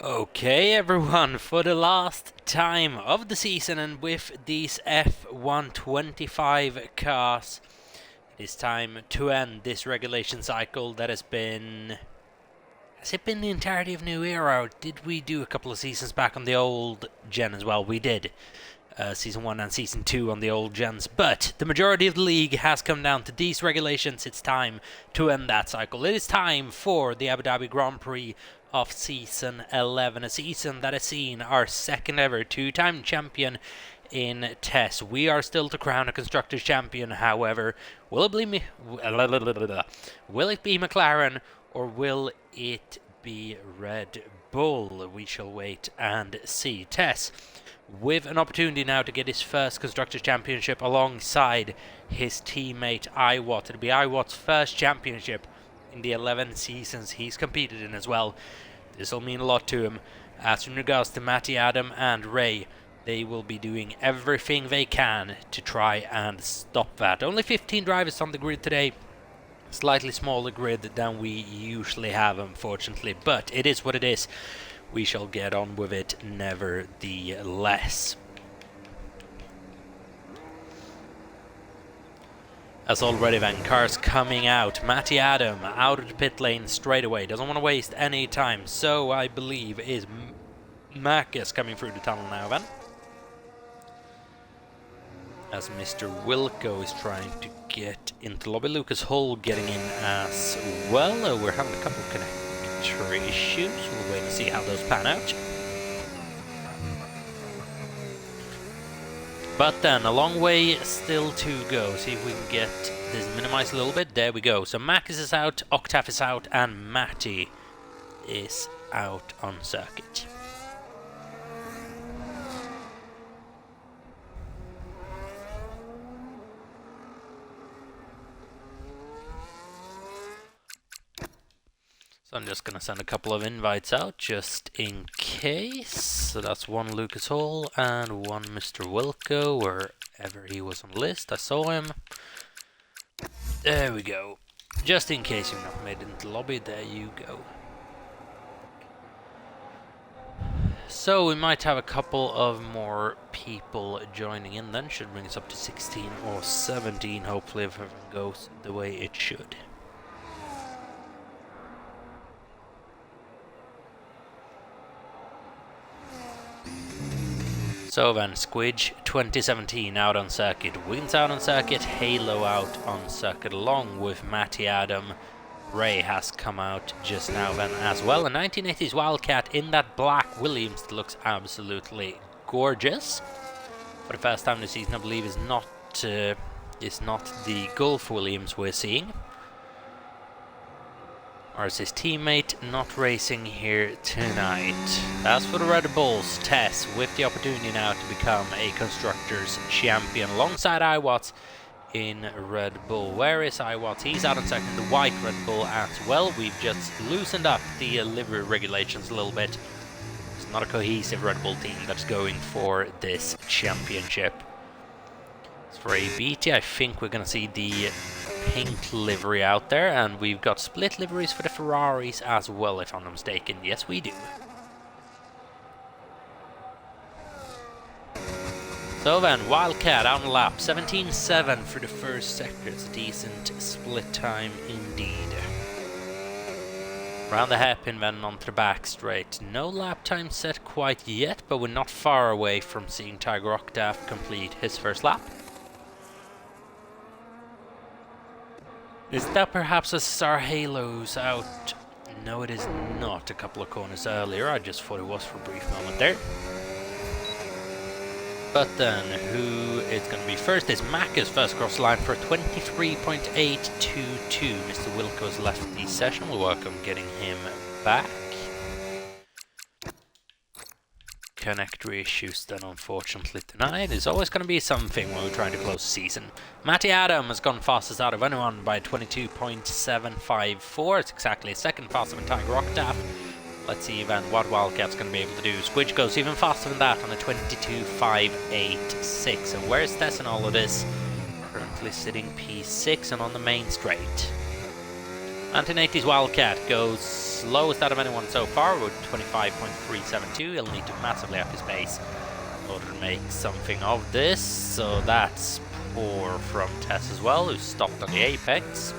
Okay everyone, for the last time of the season and with these F1 25 cars, it is time to end this regulation cycle that has been... Has it been the entirety of New Era, or did we do a couple of seasons back on the old gen as well? We did. Season 1 and Season 2 on the old gens, but the majority of the league has come down to these regulations. It's time to end that cycle. It is time for the Abu Dhabi Grand Prix of Season 11, a season that has seen our second ever two-time champion in TES. We are still to crown a Constructors' Champion, however. Will it be McLaren or will it be Red Bull? We shall wait and see. TES with an opportunity now to get his first Constructors' Championship alongside his teammate Iwat. It'll be Iwat's first championship in the 11 seasons he's competed in as well. This will mean a lot to him. As in regards to Matty, Adam and Ray, they will be doing everything they can to try and stop that. Only 15 drivers on the grid today. Slightly smaller grid than we usually have, unfortunately, but it is what it is. We shall get on with it nevertheless. As already then, cars coming out. Matty Adam out of the pit lane straight away. Doesn't want to waste any time. So I believe is Marcus coming through the tunnel now then. As Mr. Wilco is trying to get into lobby. Lucas Hull getting in as well. We're having a couple of connector issues. We'll wait and see how those pan out. But then, a long way still to go. See if we can get this minimized a little bit. There we go. So Marcus is out, Octaf is out, and Matty is out on circuit. So I'm just going to send a couple of invites out just in case. So that's one Lucas Hall and one Mr. Wilco, wherever he was on the list. I saw him. There we go. Just in case you've not made it into the lobby, there you go. So we might have a couple of more people joining in then. Should bring us up to 16 or 17, hopefully, if everything goes the way it should. So then, Squidge 2017 out on circuit, Wins out on circuit, Halo out on circuit, along with Matty Adam. Ray has come out just now then as well. A 1980s Wildcat in that black Williams that looks absolutely gorgeous. For the first time this season, I believe, is not the Gulf Williams we're seeing. Or is his teammate not racing here tonight? As for the Red Bulls, Tess with the opportunity now to become a Constructors' Champion alongside Iwatts in Red Bull. Where is Iwatts? He's out on second, the white Red Bull as well. We've just loosened up the livery regulations a little bit. It's not a cohesive Red Bull team that's going for this championship. As for ABT, I think we're going to see the pink livery out there, and we've got split liveries for the Ferraris as well, if I'm not mistaken. Yes, we do. So then, Wildcat out on the lap, 17.7 for the first sector. It's a decent split time indeed. Around the hairpin then onto the back straight. No lap time set quite yet, but we're not far away from seeing Tiger Octaf complete his first lap. Is that perhaps a Star Halo's out? No, it is not. A couple of corners earlier. I just thought it was for a brief moment there. But then, who is going to be first? Is Macca's first cross line for 23.822. Mr. Wilco's left the session. We'll welcome getting him back. Connector issues then, unfortunately, tonight. There's always going to be something when we're trying to close the season. Matty Adam has gone fastest out of anyone by 22.754. It's exactly a second faster than Tiger Octaf. Let's see then what Wildcat's going to be able to do. Squidge goes even faster than that on a 22.586. And where's Tess in all of this? Currently sitting P6 and on the main straight. 1980s Wildcat goes slowest out of anyone so far with 25.372. He'll need to massively up his pace in order to make something of this. So that's poor from Tess as well, who stopped on the apex.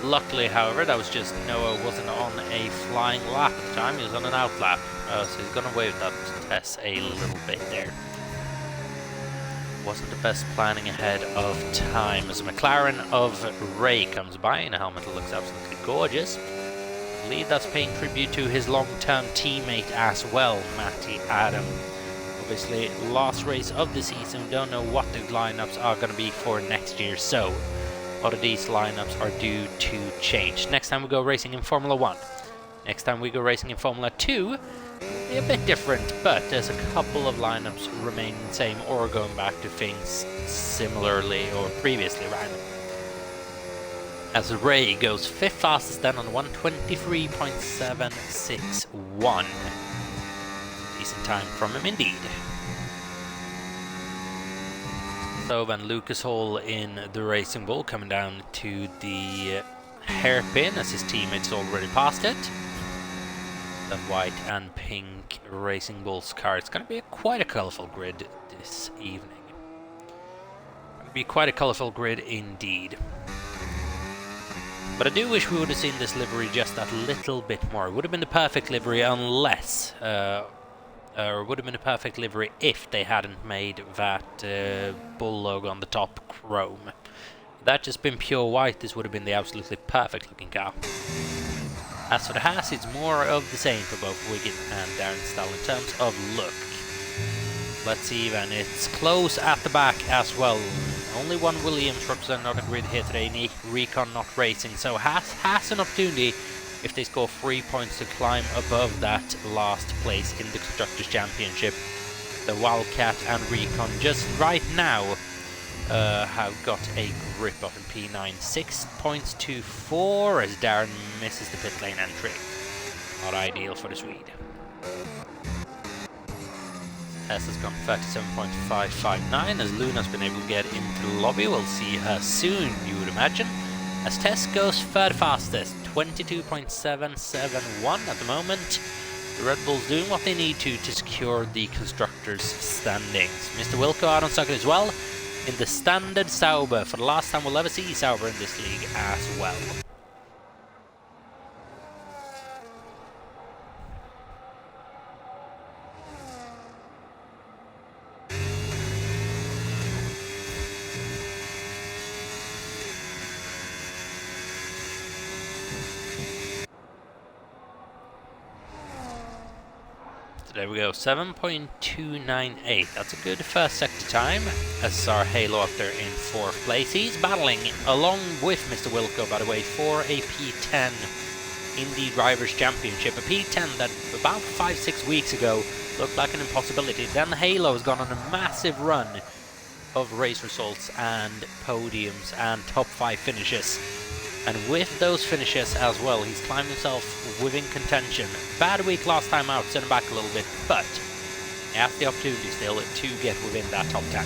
Luckily, however, that was just Noah wasn't on a flying lap at the time, he was on an out lap. So he's gone away with that Tess a little bit there. Wasn't the best planning ahead of time as a McLaren of Ray comes by in a helmet that looks absolutely gorgeous. I believe that's paying tribute to his long-term teammate as well, Matty Adam. Obviously, last race of the season, we don't know what the lineups are going to be for next year, so a lot of these lineups are due to change. Next time we go racing in Formula 1. Next time we go racing in Formula 2, it'll be a bit different, but there's a couple of lineups remaining the same or going back to things similarly or previously ran. As Ray goes 5th fastest then on 1:23.761. Decent time from him indeed. So then Lucas Hall in the Racing Bull coming down to the hairpin as his teammates already passed it. The white and pink Racing Bull's car. It's going to be quite a colourful grid this evening. It'll be quite a colourful grid indeed. But I do wish we would have seen this livery just that little bit more. It would have been the perfect livery unless, or would have been a perfect livery if they hadn't made that Bull logo on the top chrome. If that just been pure white, this would have been the absolutely perfect looking car. As for the Haas, it's more of the same for both Wiggin and Darren Stahl in terms of look. Let's see then, it's close at the back as well. Only one Williams represented on the grid here today, Recon not racing, so Haas has an opportunity if they score 3 points to climb above that last place in the Constructors' Championship. The Wildcat and Recon just right now have got a grip of in P9. 6 points to 4 as Darren misses the pit lane entry. Not ideal for the Swede. Tess has gone 37.559 as Luna's been able to get into the lobby. We'll see her soon, you would imagine. As Tess goes third fastest, 22.771 at the moment. The Red Bulls doing what they need to secure the Constructors' standings. Mr. Wilco out on circuit as well in the Standard Sauber for the last time we'll ever see Sauber in this league as well. There we go, 7.298. That's a good first sector time. SSR Halo up there in 4th place. He's battling along with Mr. Wilco, by the way, for a P10 in the Drivers' Championship. A P10 that about 5-6 weeks ago looked like an impossibility. Then Halo has gone on a massive run of race results and podiums and top 5 finishes. And with those finishes as well, he's climbed himself within contention. Bad week last time out, sent him back a little bit, but he has the opportunity still to get within that top 10.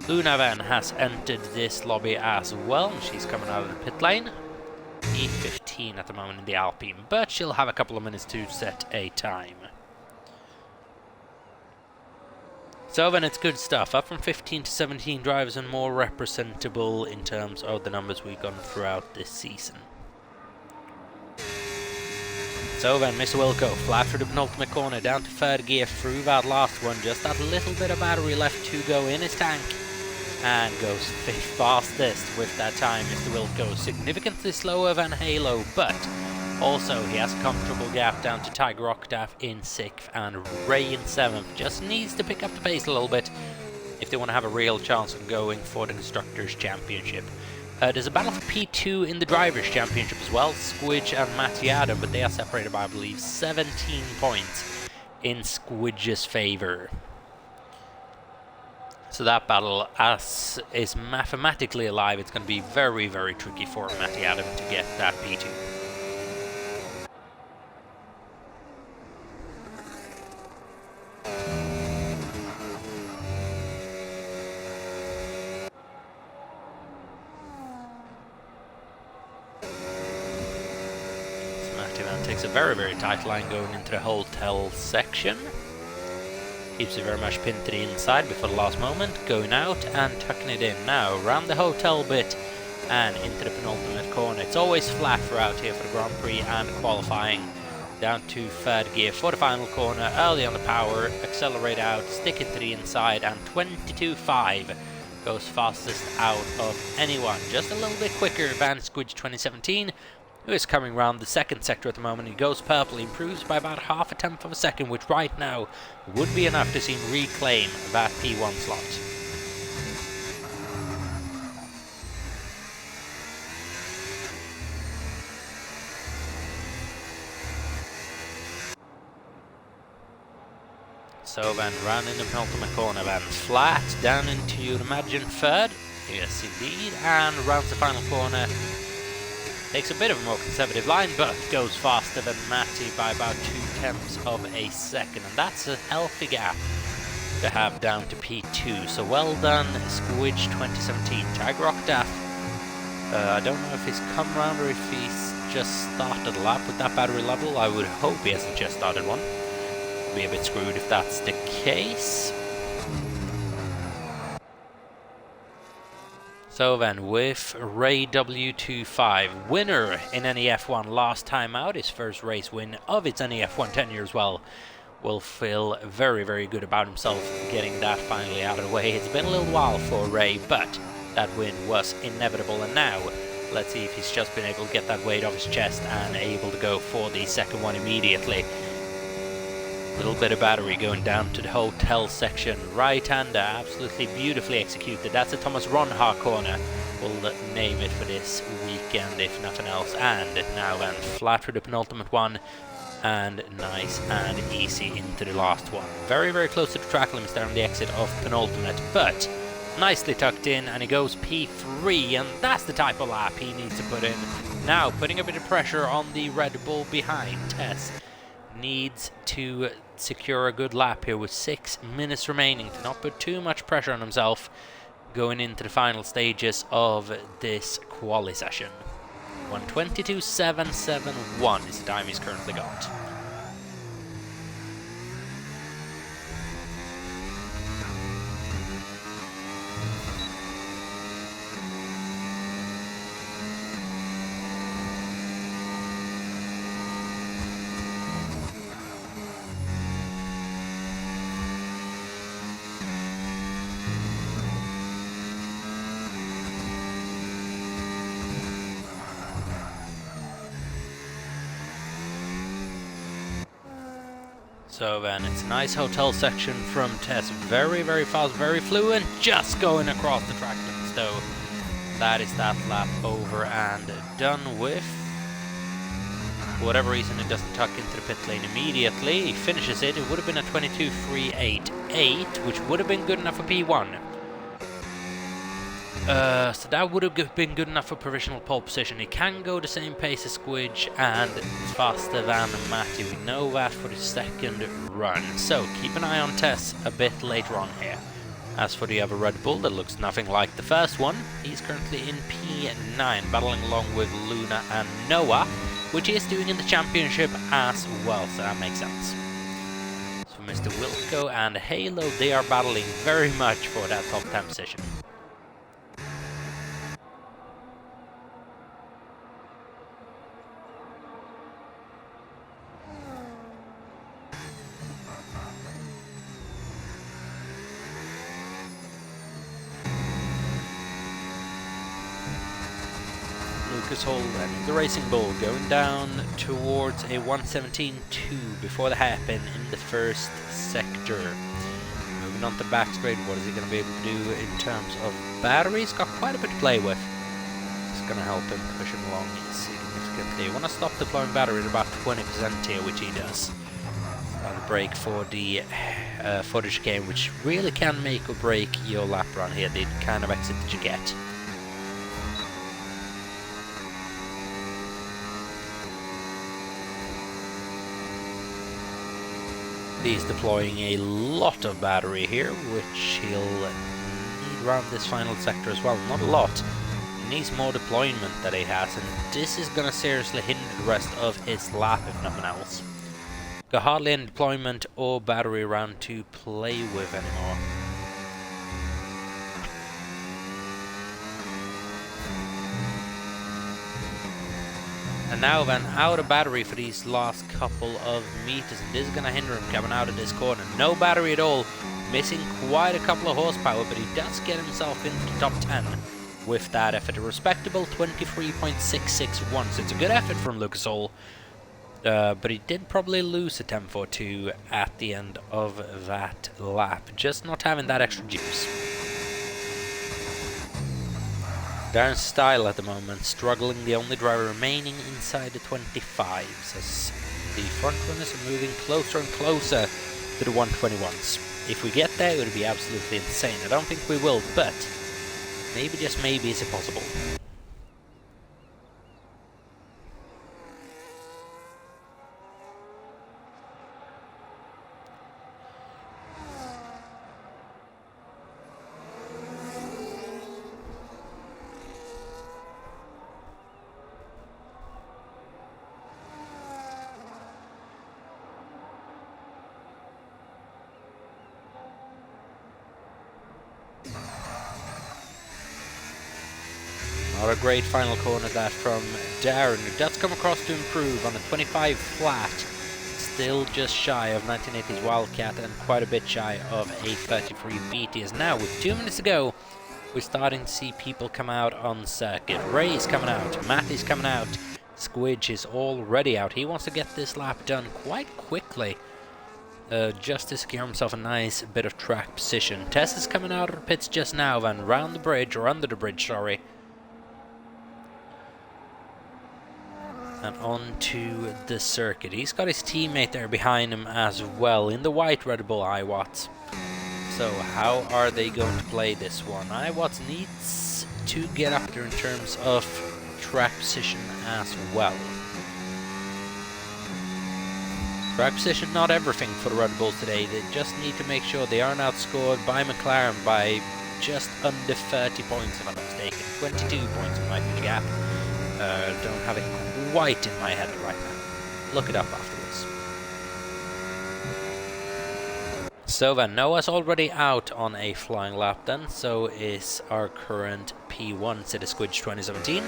Luna then has entered this lobby as well. She's coming out of the pit lane. E15 at the moment in the Alpine, but she'll have a couple of minutes to set a time. So then it's good stuff, up from 15 to 17 drivers and more representable in terms of the numbers we've gone throughout this season. So then Mr. Wilco, flat through the penultimate corner, down to 3rd gear through that last one, just that little bit of battery left to go in his tank, and goes 5th fastest with that time. Mr. Wilco significantly slower than Halo, but also he has a comfortable gap down to Tiger Octave in 6th and Ray in 7th. Just needs to pick up the pace a little bit if they want to have a real chance of going for the Constructors' Championship. There's a battle for P2 in the Drivers' Championship as well, Squidge and Matty Adam, but they are separated by, I believe, 17 points in Squidge's favour. So that battle, as is mathematically alive, it's going to be very, very tricky for Matty Adam to get that P2. active and takes a very, very tight line going into the hotel section. Keeps it very much pinned to the inside before the last moment, going out and tucking it in. Now around the hotel bit and into the penultimate corner. It's always flat throughout here for the Grand Prix and qualifying. Down to third gear for the final corner, early on the power, accelerate out, stick it to the inside, and 22.5 goes fastest out of anyone. Just a little bit quicker than Squidge 2017, who is coming around the second sector at the moment. He goes purple, improves by about half a tenth of a second, which right now would be enough to see him reclaim that P1 slot. So then round in the penultimate corner, then flat down into the margin third, yes indeed, and rounds the final corner. Takes a bit of a more conservative line, but goes faster than Matty by about 0.2 of a second, and that's a healthy gap to have down to P2. So well done, Squidge 2017. Tigrock Daff, I don't know if he's come round or if he's just started a lap with that battery level. I would hope he hasn't just started one. Be a bit screwed if that's the case. So then, with Ray W25, winner in NEF1 last time out, his first race win of its NEF1 tenure as well, will feel very, very good about himself getting that finally out of the way. It's been a little while for Ray, but that win was inevitable, and now let's see if he's just been able to get that weight off his chest and able to go for the second one immediately. Little bit of battery going down to the hotel section. Right-hander, absolutely beautifully executed. That's a Thomas Ronha corner. We'll name it for this weekend, if nothing else. And now then, flat for the penultimate one. And nice and easy into the last one. Very, very close to the track limits there on the exit of penultimate. But nicely tucked in, and he goes P3. And that's the type of lap he needs to put in. Now, putting a bit of pressure on the Red Bull behind. Tess needs to secure a good lap here with 6 minutes remaining to not put too much pressure on himself going into the final stages of this quali session. 1:22.771 is the time he's currently got. So then it's a nice hotel section from Tess. Very, very fast, very fluent, just going across the track limits though. That is that lap over and done with. For whatever reason it doesn't tuck into the pit lane immediately. He finishes it. It would have been a 22.388, which would have been good enough for P1. So that would have been good enough for provisional pole position. He can go the same pace as Squidge and faster than Matty. We know that for the second run. So keep an eye on Tess a bit later on here. As for the other Red Bull, that looks nothing like the first one. He's currently in P9, battling along with Luna and Noah, which he is doing in the championship as well, so that makes sense. So Mr. Wilco and Halo, they are battling very much for that top 10 position. Lucas Holden, the Racing Bull, going down towards a 1:17.2 before the hairpin in the first sector. Moving on to the back straight, what is he going to be able to do in terms of batteries? Got quite a bit to play with. It's going to help him push him along significantly. You want to stop deploying battery at about 20% here, which he does. The break for the footage game, which really can make or break your lap run here, the kind of exit that you get. He's deploying a lot of battery here, which he'll need around this final sector as well. Not a lot He needs more deployment that he has, and this is going to seriously hinder the rest of his lap, if nothing else. Got hardly any deployment or battery around to play with anymore. And now then, out of battery for these last couple of meters, and this is going to hinder him coming out of this corner. No battery at all, missing quite a couple of horsepower, but he does get himself into the top 10 with that effort. A respectable 23.661, so it's a good effort from Lucas Oil. But he did probably lose a 10.42 at the end of that lap, just not having that extra juice. Darren Style at the moment, struggling, the only driver remaining inside the 25s, as the front runners are moving closer and closer to the 121s. If we get there, it would be absolutely insane. I don't think we will, but maybe, just maybe, is it possible? Not a great final corner that from Darren, who does come across to improve on a 25 flat. Still just shy of 1980s Wildcat and quite a bit shy of a 33 BT. As now, with 2 minutes to go, we're starting to see people come out on circuit. Ray's coming out, Matty's coming out, Squidge is already out. He wants to get this lap done quite quickly, just to secure himself a nice bit of track position. Tess is coming out of the pits just now, then round the bridge, or under the bridge, sorry. And onto the circuit. He's got his teammate there behind him as well in the white Red Bull iWatts. So how are they going to play this one? iWatts needs to get up there in terms of track position as well. Track position, not everything for the Red Bulls today. They just need to make sure they aren't outscored by McLaren by just under 30 points, if I'm not mistaken. 22 points might be the gap. Don't have it quite in my head right now. Look it up afterwards. So then, Noah's already out on a flying lap then, so is our current P1 City Squidge 2017.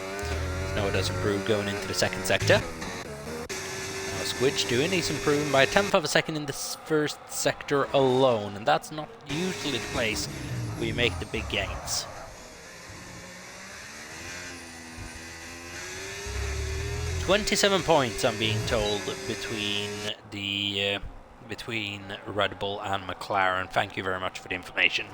Noah does improve going into the second sector. Now Squidge doing his improvement by a 10th of a second in the first sector alone, and that's not usually the place where you make the big gains. $27 points, I'm being told, between Red Bull and McLaren. Thank you very much for the information.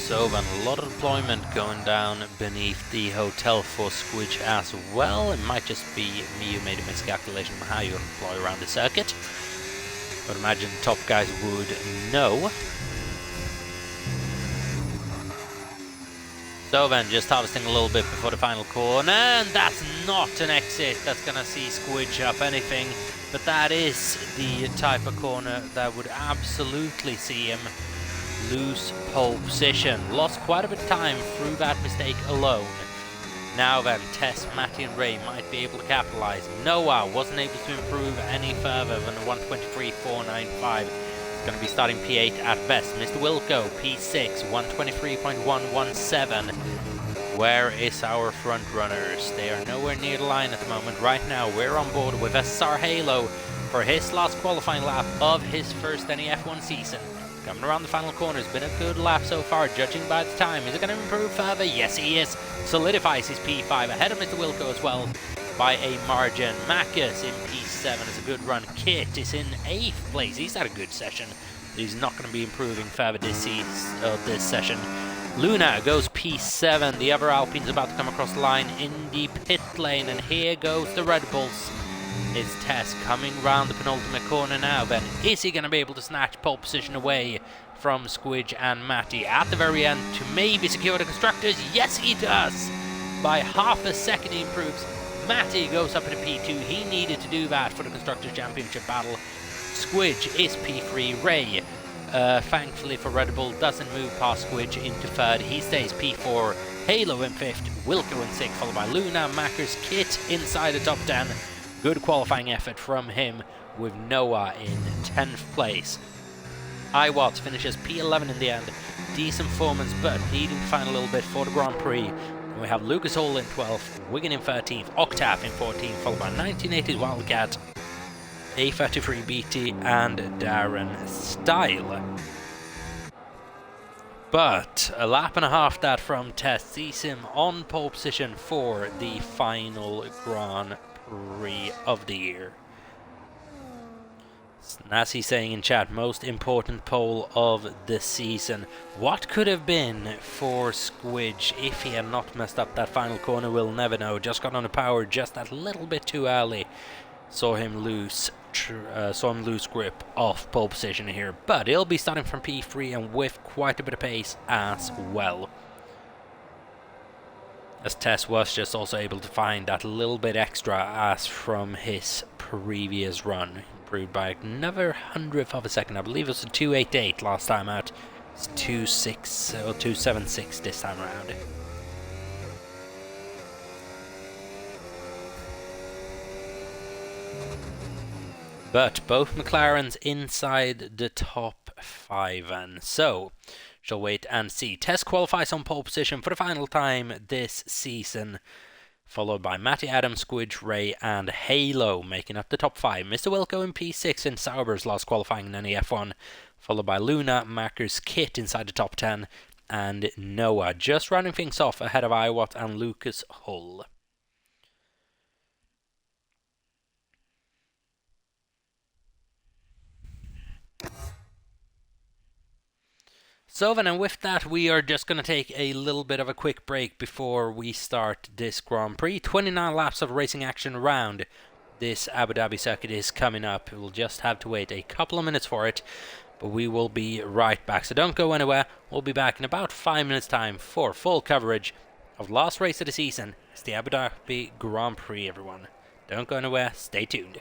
So then, a lot of deployment going down beneath the hotel for Squidge as well. It might just be me who made a miscalculation on how you deploy around the circuit. But imagine top guys would know. So then, just harvesting a little bit before the final corner, and that's not an exit that's going to see Squidge up anything, but that is the type of corner that would absolutely see him lose pole position. Lost quite a bit of time through that mistake alone. Now then, Tess, Matty and Ray might be able to capitalize. Noah wasn't able to improve any further than the 123.495. It's going to be starting P8 at best. Mr. Wilco, P6, 123.117. Where is our front runners? They are nowhere near the line at the moment. Right now, we're on board with SR Halo for his last qualifying lap of his first NEF1 season. Coming around the final corner, has been a good lap so far, judging by the time. Is it going to improve further? Yes, he is. Solidifies his P5 ahead of Mr. Wilco as well by a margin. Macus in P7 is a good run. Kit is in 8th place. He's had a good session. He's not going to be improving further this session. Luna goes P7. The other Alpine's about to come across the line in the pit lane, and here goes the Red Bulls. It's Tess coming round the penultimate corner now then. Is he going to be able to snatch pole position away from Squidge and Matty at the very end to maybe secure the constructors? Yes, he does! By half a second he improves. Matty goes up into P2. He needed to do that for the Constructors' Championship battle. Squidge is P3. Ray, thankfully for Red Bull, doesn't move past Squidge into third. He stays P4. Halo in fifth. Wilco in sixth, followed by Luna. Macker's Kit inside the top 10. Good qualifying effort from him, with Noah in 10th place. iWatts finishes P11 in the end. Decent performance, but needing to find a little bit for the Grand Prix. And we have Lucas Hall in 12th, Wigan in 13th, Octave in 14th, followed by 1980s Wildcat, A33 BT, and Darren Style. But a lap and a half that from Test sees him on pole position for the final Grand Prix of the year. As he's saying in chat, most important pole of the season. What could have been for Squidge if he had not messed up that final corner, we'll never know. Just got on the power just that little bit too early. Saw him lose grip off pole position here. But he'll be starting from P3 and with quite a bit of pace as well. As Tess was just also able to find that little bit extra as from his previous run. Improved by another 100th of a second. I believe it was a 288 last time out. It's 2.6 or 2.76 this time around. But both McLarens inside the top 5, and so shall wait and see. Tess qualifies on pole position for the final time this season, followed by Matty Adams, Squidge, Ray, and Halo, making up the top 5. Mr. Wilco in P6 in Sauber's last qualifying in NEF1, followed by Luna, Macker's Kit inside the top 10, and Noah, just running things off ahead of iWatt and Lucas Hull. So then, and with that, we are just going to take a little bit of a quick break before we start this Grand Prix. 29 laps of racing action around this Abu Dhabi circuit is coming up. We'll just have to wait a couple of minutes for it, but we will be right back. So don't go anywhere. We'll be back in about 5 minutes' time for full coverage of the last race of the season. It's the Abu Dhabi Grand Prix, everyone. Don't go anywhere. Stay tuned.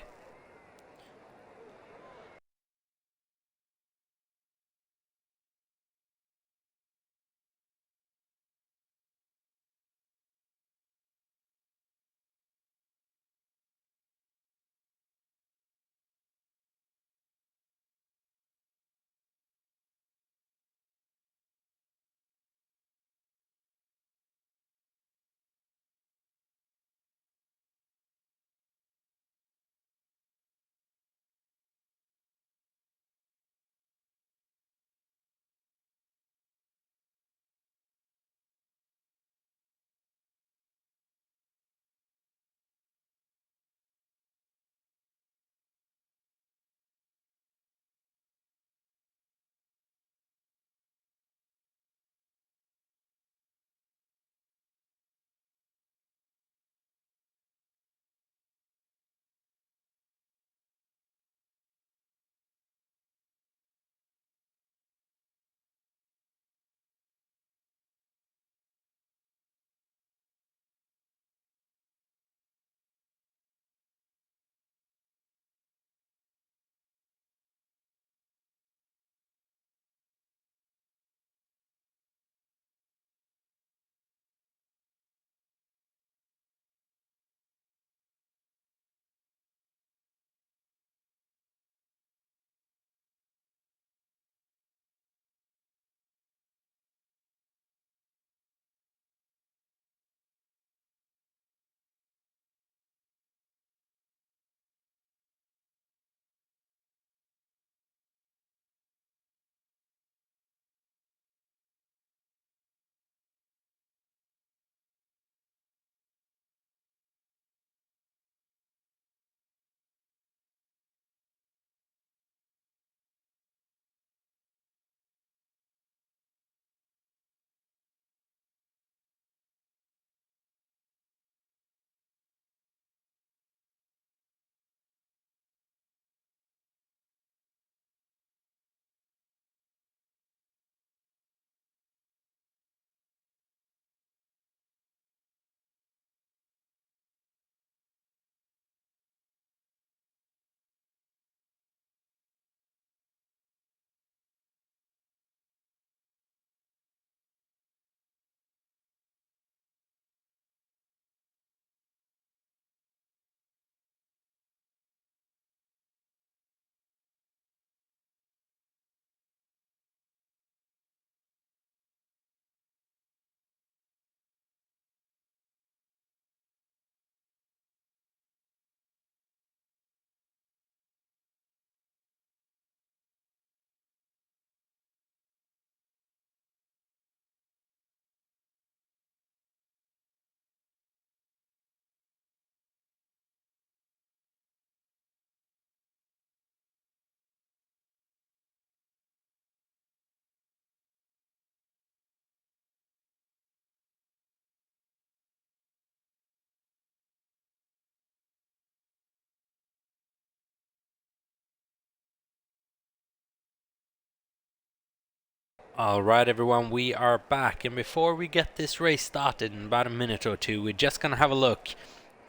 Alright everyone, we are back, and before we get this race started in about a minute or two, we're just gonna have a look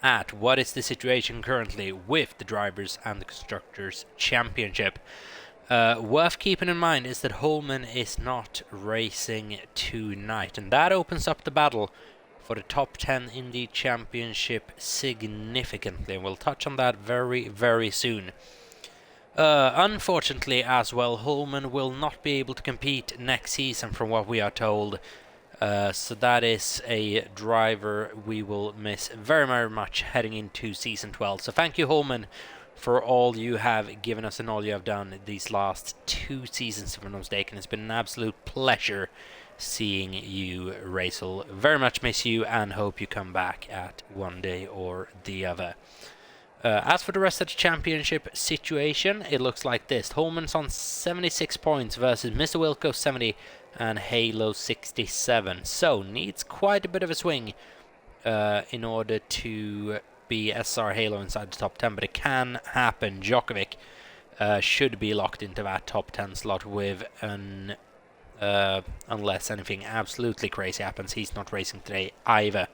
at what is the situation currently with the Drivers and the Constructors Championship. Worth keeping in mind is that Holman is not racing tonight, and that opens up the battle for the top 10 in the championship significantly, and we'll touch on that very, very soon. Unfortunately as well, Holman will not be able to compete next season from what we are told. So that is a driver we will miss very, very much heading into season 12. So thank you, Holman, for all you have given us and all you have done these last 2 seasons, if I'm not mistaken. It's been an absolute pleasure seeing you race. I'll very much miss you and hope you come back at one day or the other. As for the rest of the championship situation, it looks like this. Holman's on 76 points versus Mr. Wilco 70 and Halo 67. So, needs quite a bit of a swing in order to be SR Halo inside the top 10, but it can happen. Djokovic should be locked into that top 10 slot with an... unless anything absolutely crazy happens. He's not racing today either.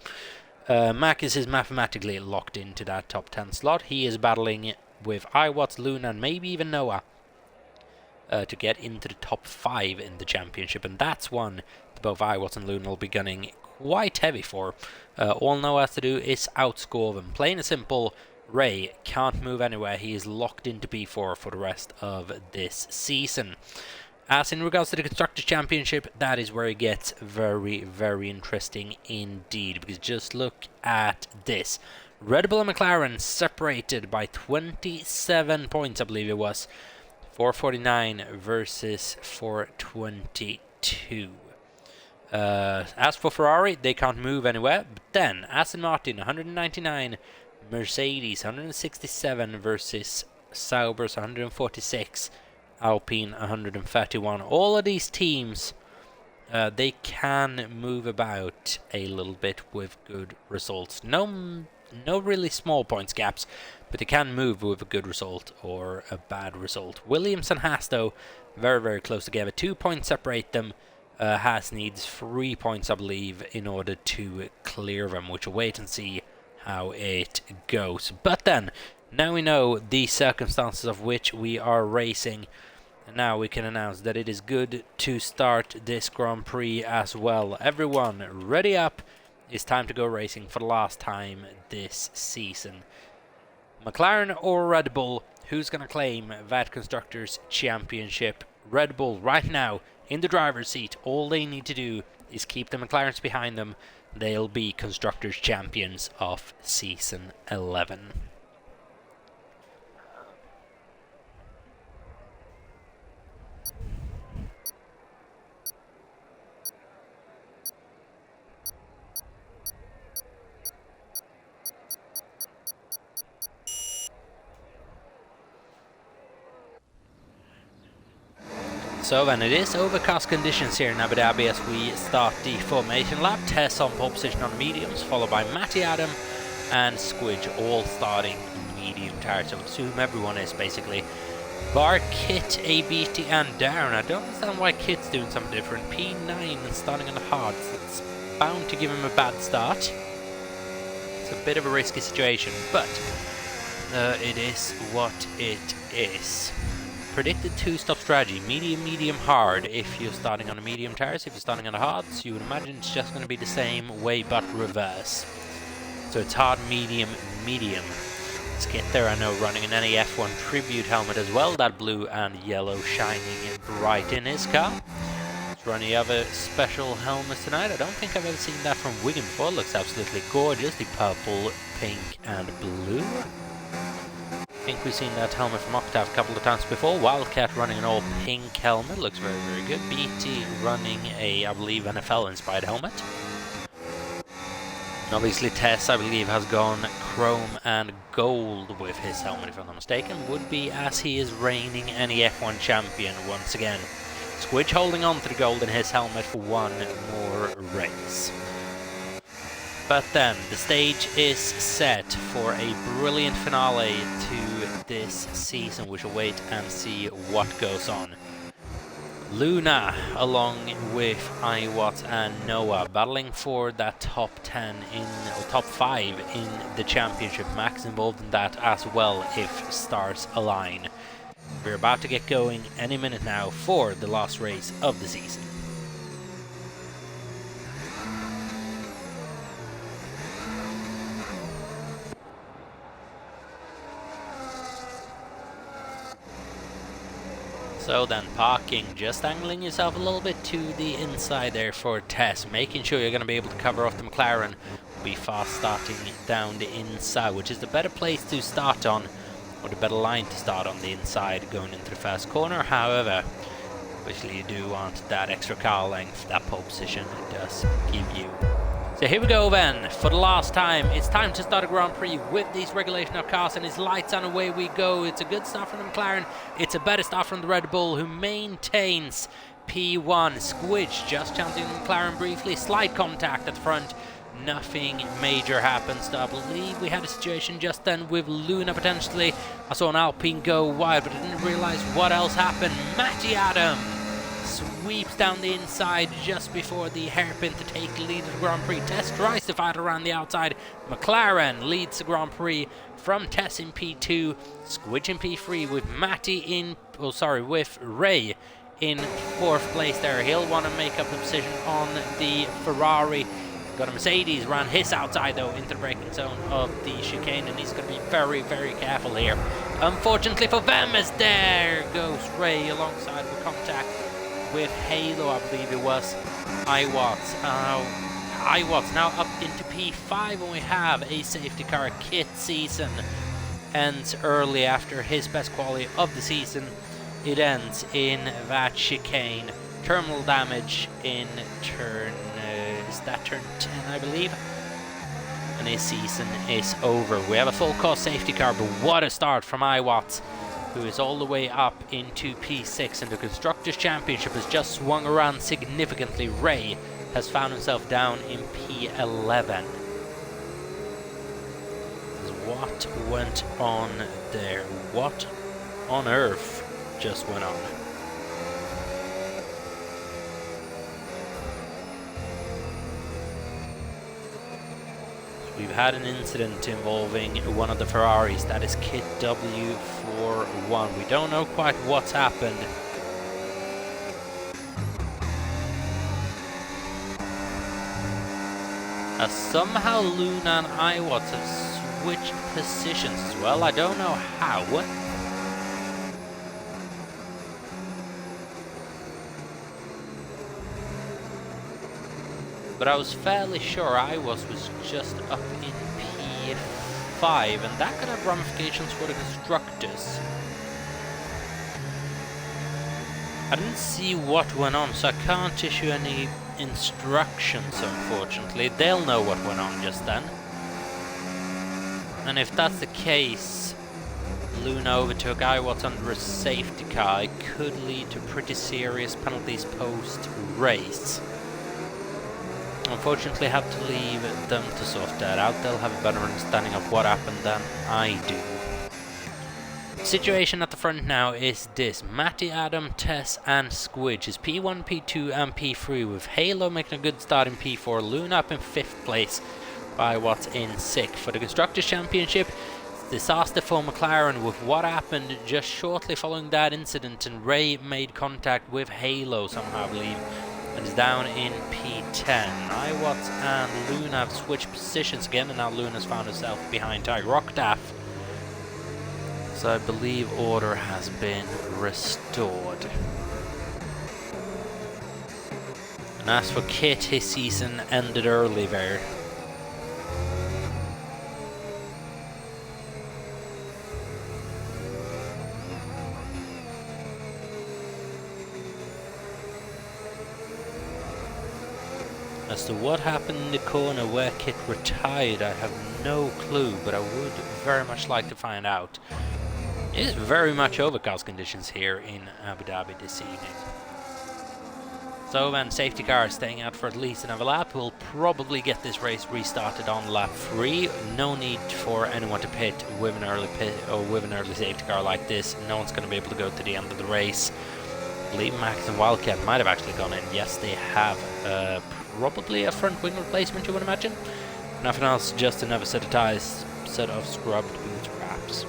Marcus is mathematically locked into that top 10 slot. He is battling with Iwatts, Luna, and maybe even Noah to get into the top 5 in the championship, and that's one that both Iwatts and Luna will be gunning quite heavy for. All Noah has to do is outscore them. Plain and simple, Ray can't move anywhere. He is locked into P4 for the rest of this season. As in regards to the Constructors' Championship, that is where it gets very, very interesting indeed. Because just look at this. Red Bull and McLaren separated by 27 points, I believe it was. 449 versus 422. As for Ferrari, they can't move anywhere. But then, Aston Martin, 199. Mercedes, 167 versus Sauber's 146. Alpine 131. All of these teams, they can move about a little bit with good results. No really small points gaps, but they can move with a good result or a bad result. Williams and Haas, though, very, very close together. 2 points separate them. Haas needs 3 points, I believe, in order to clear them, which we'll wait and see how it goes. But then, now we know the circumstances of which we are racing, and now we can announce that it is good to start this Grand Prix as well. Everyone, ready up. It's time to go racing for the last time this season. McLaren or Red Bull, who's going to claim that Constructors' Championship? Red Bull right now in the driver's seat. All they need to do is keep the McLarens behind them. They'll be Constructors' Champions of Season 11. So then it is overcast conditions here in Abu Dhabi as we start the formation lap. Tess on pole position on mediums, followed by Matty Adam and Squidge, all starting medium tires. So I assume everyone is basically. Bar, Kit, ABT and Darren. I don't understand why Kit's doing something different. P9 and starting on the hards. It's bound to give him a bad start. It's a bit of a risky situation, but it is what it is. Predicted 2-stop strategy, medium, medium, hard. If you're starting on the medium tires, if you're starting on the hards, you would imagine it's just going to be the same way but reverse. So it's hard, medium, medium. Let's get there. I know running an NEF1 tribute helmet as well, that blue and yellow shining bright in his car. Let's run any other special helmets tonight. I don't think I've ever seen that from Wigan before. Looks absolutely gorgeous. The purple, pink and blue. I think we've seen that helmet from Octave a couple of times before. Wildcat running an all pink helmet, looks very, very good. BT running a, I believe, NFL inspired helmet. And obviously Tess, I believe, has gone chrome and gold with his helmet, if I'm not mistaken. Would be as he is reigning NEF1 champion once again. Squidge holding on to the gold in his helmet for one more race. But then, the stage is set for a brilliant finale to this season. We shall wait and see what goes on. Luna, along with Iwat and Noah, battling for that top 10 or top 5 in the championship. Max involved in that as well if stars align. We're about to get going any minute now for the last race of the season. So then parking, just angling yourself a little bit to the inside there for a test, making sure you're going to be able to cover off the McLaren. Be fast starting down the inside, which is the better place to start on, or the better line to start on the inside going into the first corner. However, obviously you do want that extra car length, that pole position it does give you. So here we go then, for the last time, it's time to start a Grand Prix with these regulation of cars, and it's lights on, away we go. It's a good start from the McLaren, it's a better start from the Red Bull, who maintains P1. Squidge just chancing the McLaren briefly, slight contact at the front, nothing major happens. I believe we had a situation just then with Luna potentially. I saw an Alpine go wide, but I didn't realize what else happened. Matty Adam sweeps down the inside just before the hairpin to take the lead of the Grand Prix. Tess tries to fight around the outside. McLaren leads the Grand Prix from Tess in P2, Squidge in P3 with Matty in, with Ray in 4th place there. He'll want to make up the position on the Ferrari. Got a Mercedes around his outside though into the braking zone of the chicane, and he's going to be very, very careful here. Unfortunately for them, as there goes Ray alongside with contact with Halo, I believe it was. Iwatts now up into P5, and we have a safety car. Kit season ends early after his best quality of the season. It ends in that chicane. Terminal damage in turn, is that turn 10 I believe? And his season is over. We have a full cost safety car, but what a start from Iwatts, who is all the way up into P6, and the Constructors' Championship has just swung around significantly. Ray has found himself down in P11. What went on there? What on earth just went on? We've had an incident involving one of the Ferraris, that is Kit W41. We don't know quite what's happened. Somehow Luna and Iwatts have switched positions as well. I don't know how. But I was fairly sure Iwatts was just up in P5, and that could have ramifications for the constructors. I didn't see what went on, so I can't issue any instructions, unfortunately. They'll know what went on just then. And if that's the case, Luna overtook Iwatts under a safety car. It could lead to pretty serious penalties post-race. Unfortunately, I have to leave them to sort that out. They'll have a better understanding of what happened than I do. The situation at the front now is this. Matty, Adam, Tess and Squidge is P1, P2 and P3, with Halo making a good start in P4, Luna up in 5th place, Iwatts in 6th. For the Constructors' Championship, disaster for McLaren with what happened just shortly following that incident, and Ray made contact with Halo somehow, I believe, and is down in P10. Iwatts and Luna have switched positions again, and now Luna's found herself behind Tiger Octaf. So I believe order has been restored. And as for Kit, his season ended early there. As to what happened in the corner where Kit retired, I have no clue, but I would very much like to find out. It is very much overcast conditions here in Abu Dhabi this evening. So then, safety car staying out for at least another lap. We'll probably get this race restarted on lap 3. No need for anyone to pit with an early safety car like this. No one's going to be able to go to the end of the race. believe Max and Wildcat might have actually gone in. Yes, they have. Probably a front wing replacement, you would imagine. Nothing else, just another set of tires, set of scrubbed boots perhaps.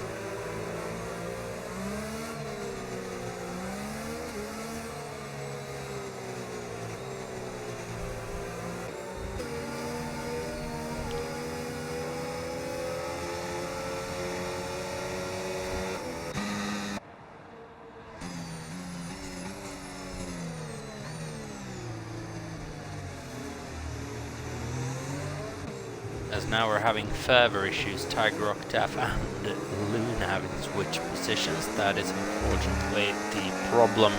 As now we're having further issues, Tiger Octave and Luna having switched positions. That is unfortunately the problem,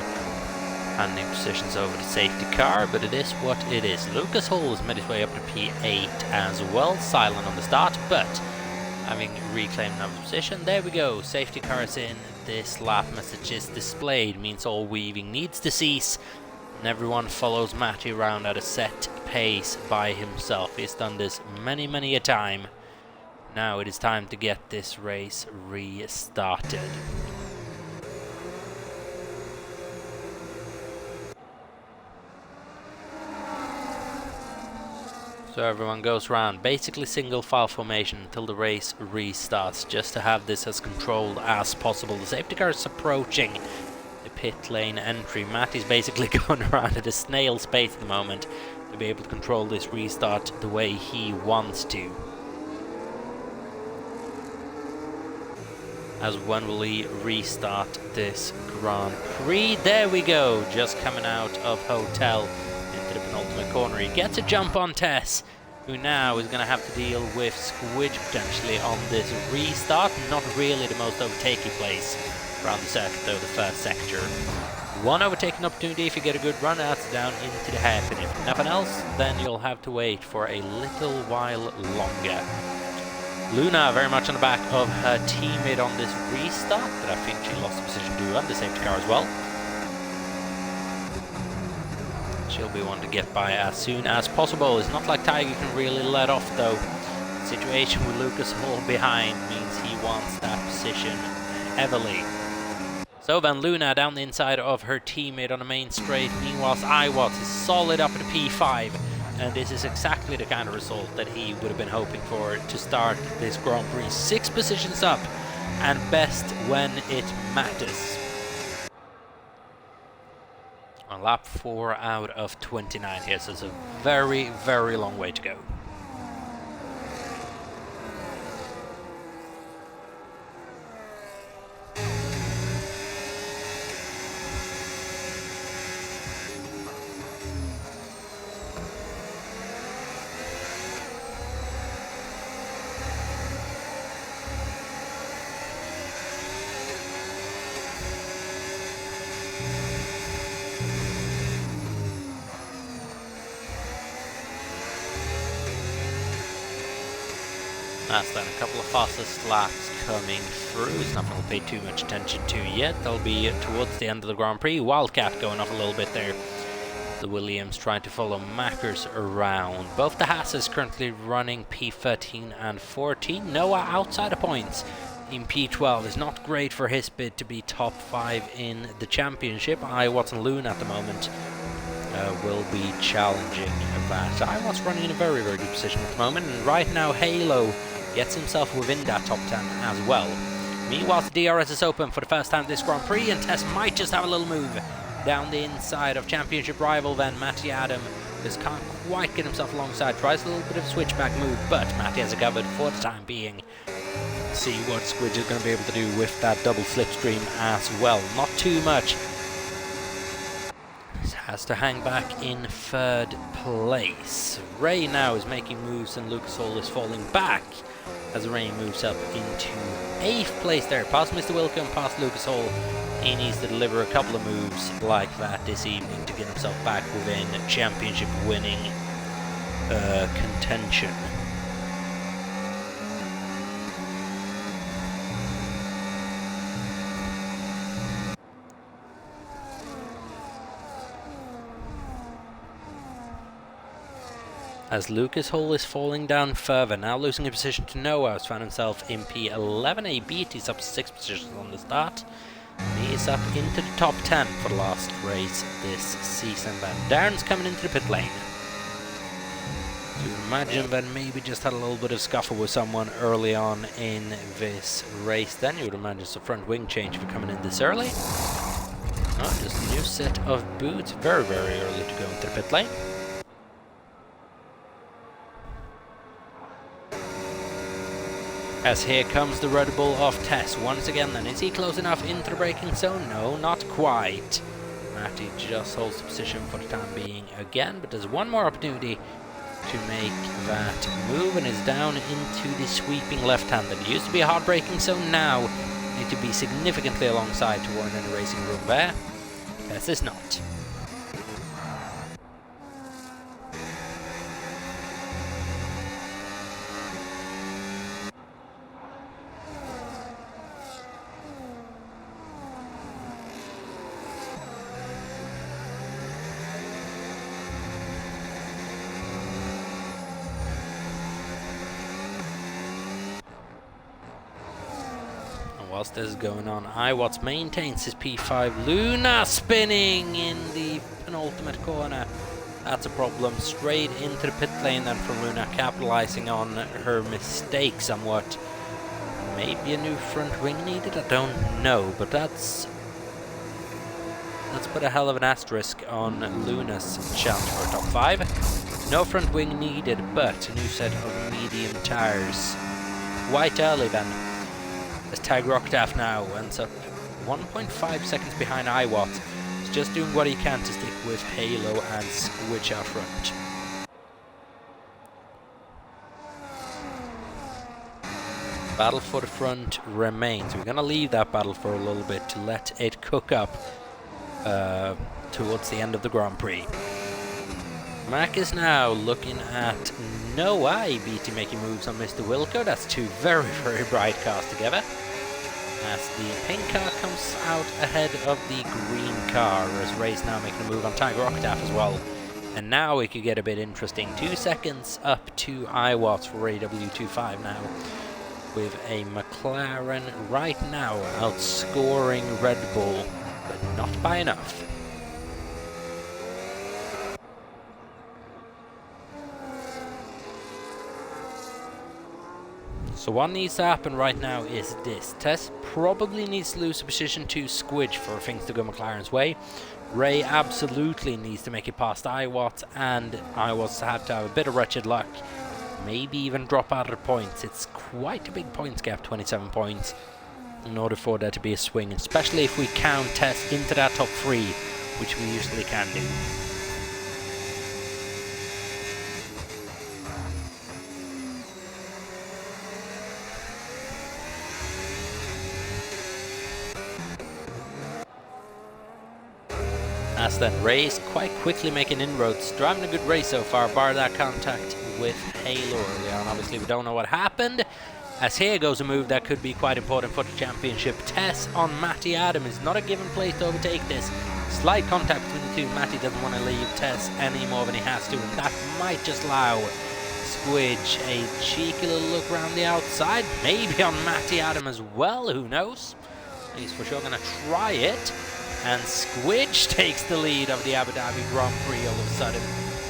handing positions over the safety car, but it is what it is. Lucas Hall has made his way up to P8 as well, silent on the start, but having reclaimed another position. There we go, safety car is in, this lap message is displayed, means all weaving needs to cease. And everyone follows Matty around at a set pace by himself. He's done this many a time. Now it is time to get this race restarted. So everyone goes around, basically single file formation until the race restarts, just to have this as controlled as possible. The safety car is approaching the pit lane entry. Matty's basically going around at a snail's pace at the moment to be able to control this restart the way he wants to. As when will he restart this Grand Prix? There we go, just coming out of hotel into the penultimate corner. He gets a jump on Tess, who now is going to have to deal with Squidge potentially on this restart. Not really the most overtakey place around the circuit though, the first sector. One overtaking opportunity if you get a good run out down into the hairpin. If nothing else, then you'll have to wait for a little while longer. Luna very much on the back of her teammate on this restart, but I think she lost the position to run the safety car as well. She'll be one to get by as soon as possible. It's not like Tiger can really let off though. The situation with Lucas Hall behind means he wants that position heavily. So then Luna down the inside of her teammate on the main straight. Meanwhile, Iwatts is solid up at the P5. And this is exactly the kind of result that he would have been hoping for to start this Grand Prix. 6 positions up, and best when it matters. On lap 4 out of 29 here, so it's a very long way to go. That's then a couple of fastest laps coming through. It's nothing we'll pay too much attention to yet. They'll be towards the end of the Grand Prix. Wildcat going off a little bit there. The Williams trying to follow Mackers around. Both the Hasses currently running P13 and 14. Noah outside of points in P12 is not great for his bid to be top 5 in the championship. Iwatts and Luna at the moment will be challenging that. Iwatts running in a very good position at the moment, and right now Halo gets himself within that top 10 as well. Meanwhile, the DRS is open for the first time this Grand Prix, and Tess might just have a little move down the inside of championship rival then Matty Adam. Just can't quite get himself alongside, tries a little bit of a switchback move, but Matty has it covered for the time being. See what Squidge is going to be able to do with that double slipstream as well. Not too much. Has to hang back in 3rd place. Ray now is making moves and Lucas Hall is falling back as Ray moves up into 8th place there. Past Mr. Wilcombe, past Lucas Hall. He needs to deliver a couple of moves like that this evening to get himself back within championship winning contention. As Lucas Hall is falling down further, now losing a position to Noah, who's found himself in P11. A beat, he's up 6 positions on the start. He is is up into the top 10 for the last race this season. Then Darren's coming into the pit lane. You imagine that maybe just had a little bit of scuffle with someone early on in this race. Then you would imagine it's a front wing change for coming in this early. Oh, just a new set of boots. Very, very early to go into the pit lane. As here comes the Red Bull of Tess once again. Then is he close enough into the braking zone? No, not quite. Matty just holds the position for the time being again, but there's one more opportunity to make that move, and is down into the sweeping left-hand. That used to be a hard braking zone, now need to be significantly alongside to warrant any racing room there. Tess is not. Whilst this is going on, Iwatts maintains his P5. Luna spinning in the penultimate corner. That's a problem. Straight into the pit lane then from Luna, capitalizing on her mistake somewhat. Maybe a new front wing needed, I don't know, but that's put a hell of an asterisk on Luna's chance for a top 5. No front wing needed, but a new set of medium tires. Quite early then. As Tag Rockdaff now ends up 1.5 seconds behind Iwatts. He's just doing what he can to stick with Halo and Squidge out front. Battle for the front remains. We're going to leave that battle for a little bit to let it cook up towards the end of the Grand Prix. Mac is now looking at Noah BT making moves on Mr. Wilco. That's two very, very bright cars together. As the pink car comes out ahead of the green car, as Ray's now making a move on Tiger Octave as well. And now it could get a bit interesting. 2 seconds up to Iwatts for AW25 now, with a McLaren right now outscoring Red Bull, but not by enough. So what needs to happen right now is this. Tess probably needs to lose a position to Squidge for things to go McLaren's way. Ray absolutely needs to make it past Iwatts, and Iwatts have to have a bit of wretched luck. Maybe even drop out of the points. It's quite a big points gap, 27 points, in order for there to be a swing, especially if we count Tess into that top 3, which we usually can do. As then Ray's quite quickly making inroads, driving a good race so far, bar that contact with Halo early on. Obviously we don't know what happened, as here goes a move that could be quite important for the championship. Tess on Matty Adam is not a given place to overtake this. Slight contact between the two. Matty doesn't want to leave Tess any more than he has to, and that might just allow Squidge a cheeky little look around the outside, maybe on Matty Adam as well, who knows. He's for sure going to try it. And Squidge takes the lead of the Abu Dhabi Grand Prix all of a sudden.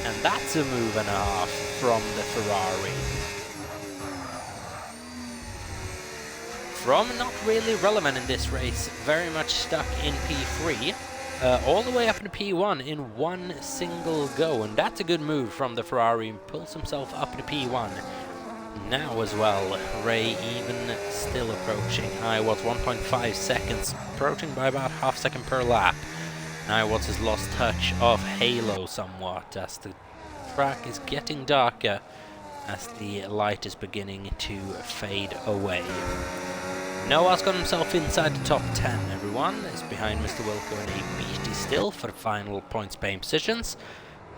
And that's a move and a half from the Ferrari. From not really relevant in this race, very much stuck in P3, all the way up into P1 in one single go. And that's a good move from the Ferrari. Pulls himself up to P1. Now as well, Ray even still approaching Iwatts, 1.5 seconds, approaching by about half second per lap. Iwatts has lost touch of Halo somewhat as the track is getting darker, as the light is beginning to fade away. Noah's got himself inside the top 10, everyone. Is behind Mr. Wilco and ABT still for the final points paying positions.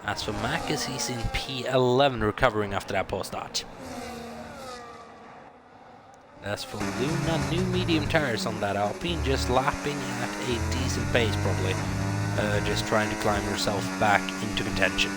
As for Mac, he's in P11, recovering after that poor start. As for Luna, new medium tires on that Alpine, just lapping at a decent pace probably. Just trying to climb herself back into contention.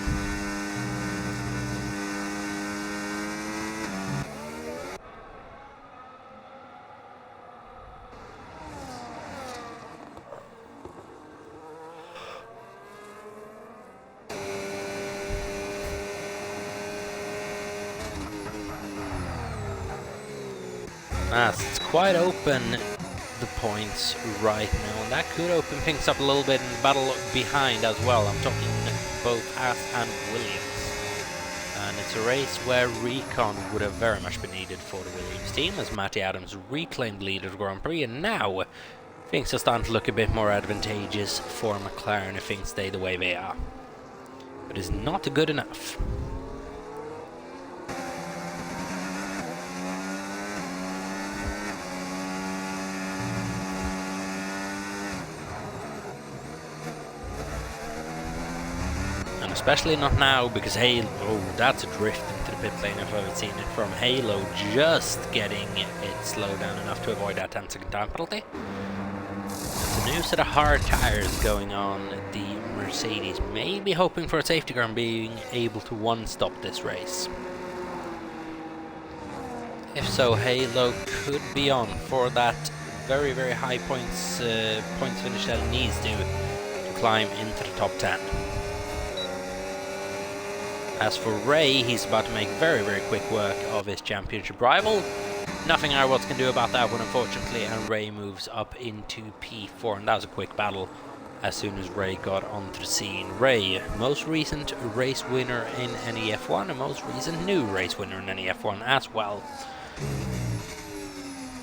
As it's quite open, the points right now, and that could open things up a little bit in the battle behind as well. I'm talking both Haas and Williams, and it's a race where recon would have very much been needed for the Williams team, as Matty Adams reclaimed the lead of the Grand Prix, and now things are starting to look a bit more advantageous for McLaren if things stay the way they are. But it's not good enough. Especially not now, because Halo, oh, that's a drift into the pit lane if I've seen it from Halo, just getting it slowed down enough to avoid that 10-second time penalty. There's a new set of hard tires going on the Mercedes, maybe hoping for a safety car and being able to one-stop this race. If so, Halo could be on for that very, very high points finish that it needs to climb into the top 10. As for Ray, he's about to make very, very quick work of his championship rival. Nothing R18 can do about that one, unfortunately, and Ray moves up into P4, and that was a quick battle as soon as Ray got onto the scene. Ray, most recent race winner in NEF1, and most recent new race winner in NEF1 as well.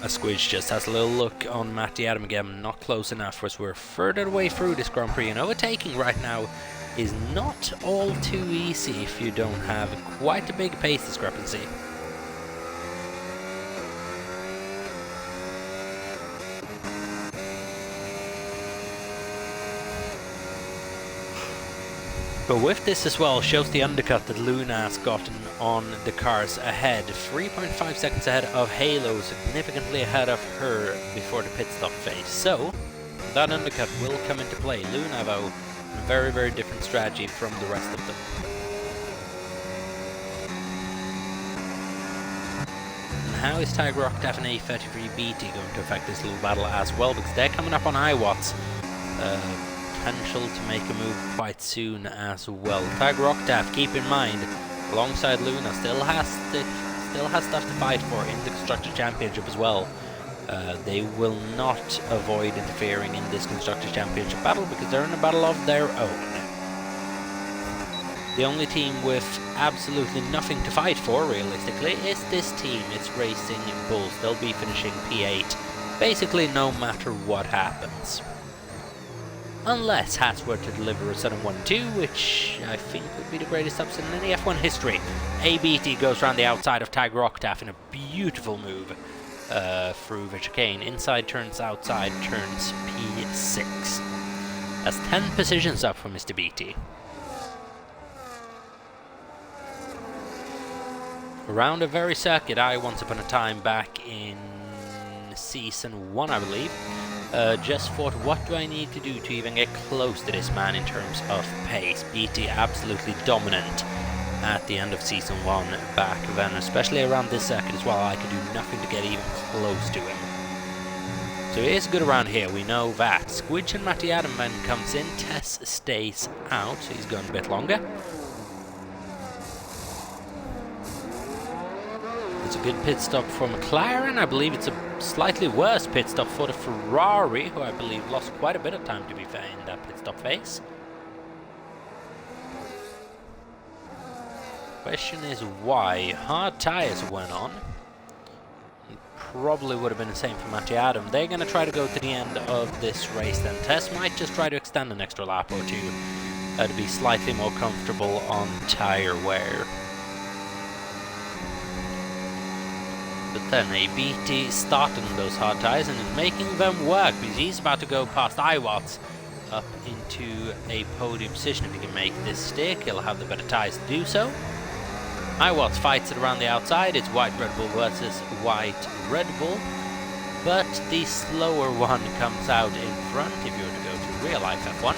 Squidge just has a little look on Matty Adam again, not close enough, as we're further away through this Grand Prix, and overtaking right now is not all too easy if you don't have quite a big pace discrepancy. But with this as well, shows the undercut that Luna has gotten on the cars ahead. 3.5 seconds ahead of Halo, significantly ahead of her before the pit stop phase. So, that undercut will come into play. Luna, though, a very, very different strategy from the rest of them. And how is Tiger Octave and A33 BT going to affect this little battle as well? Because they're coming up on iWatts. Potential to make a move quite soon as well. Tiger Octave, keep in mind, alongside Luna, still has stuff to fight for in the Constructors' Championship as well. They will not avoid interfering in this Constructors' Championship battle because they're in a battle of their own. The only team with absolutely nothing to fight for, realistically, is this team. It's Racing Bulls. They'll be finishing P8, basically no matter what happens. Unless Hats were to deliver a 7-1-2, which I think would be the greatest upset in any F1 history. ABT goes around the outside of Tiger Octave in a beautiful move through the chicane. Inside turns, outside turns, P6. That's 10 positions up for Mr. BT. Around a very circuit I once upon a time back in Season 1, I believe. Just thought, what do I need to do to even get close to this man in terms of pace? BT absolutely dominant at the end of Season 1 back then, especially around this circuit as well. I could do nothing to get even close to him. So he is good around here, we know that. Squidge and Matty Adam then comes in, Tess stays out, so he's going a bit longer. It's a good pit stop for McLaren. I believe it's a slightly worse pit stop for the Ferrari, who I believe lost quite a bit of time, to be fair, in that pit stop phase. Question is why. Hard tires went on. It probably would have been the same for Matty Adam. They're going to try to go to the end of this race then. Tess might just try to extend an extra lap or two to be slightly more comfortable on tire wear. But then ABT starting those hard tires and is making them work, because he's about to go past iWatts up into a podium position. If he can make this stick, he'll have the better tires to do so. iWatts fights it around the outside. It's White Red Bull versus White Red Bull, but the slower one comes out in front if you were to go to real life F1.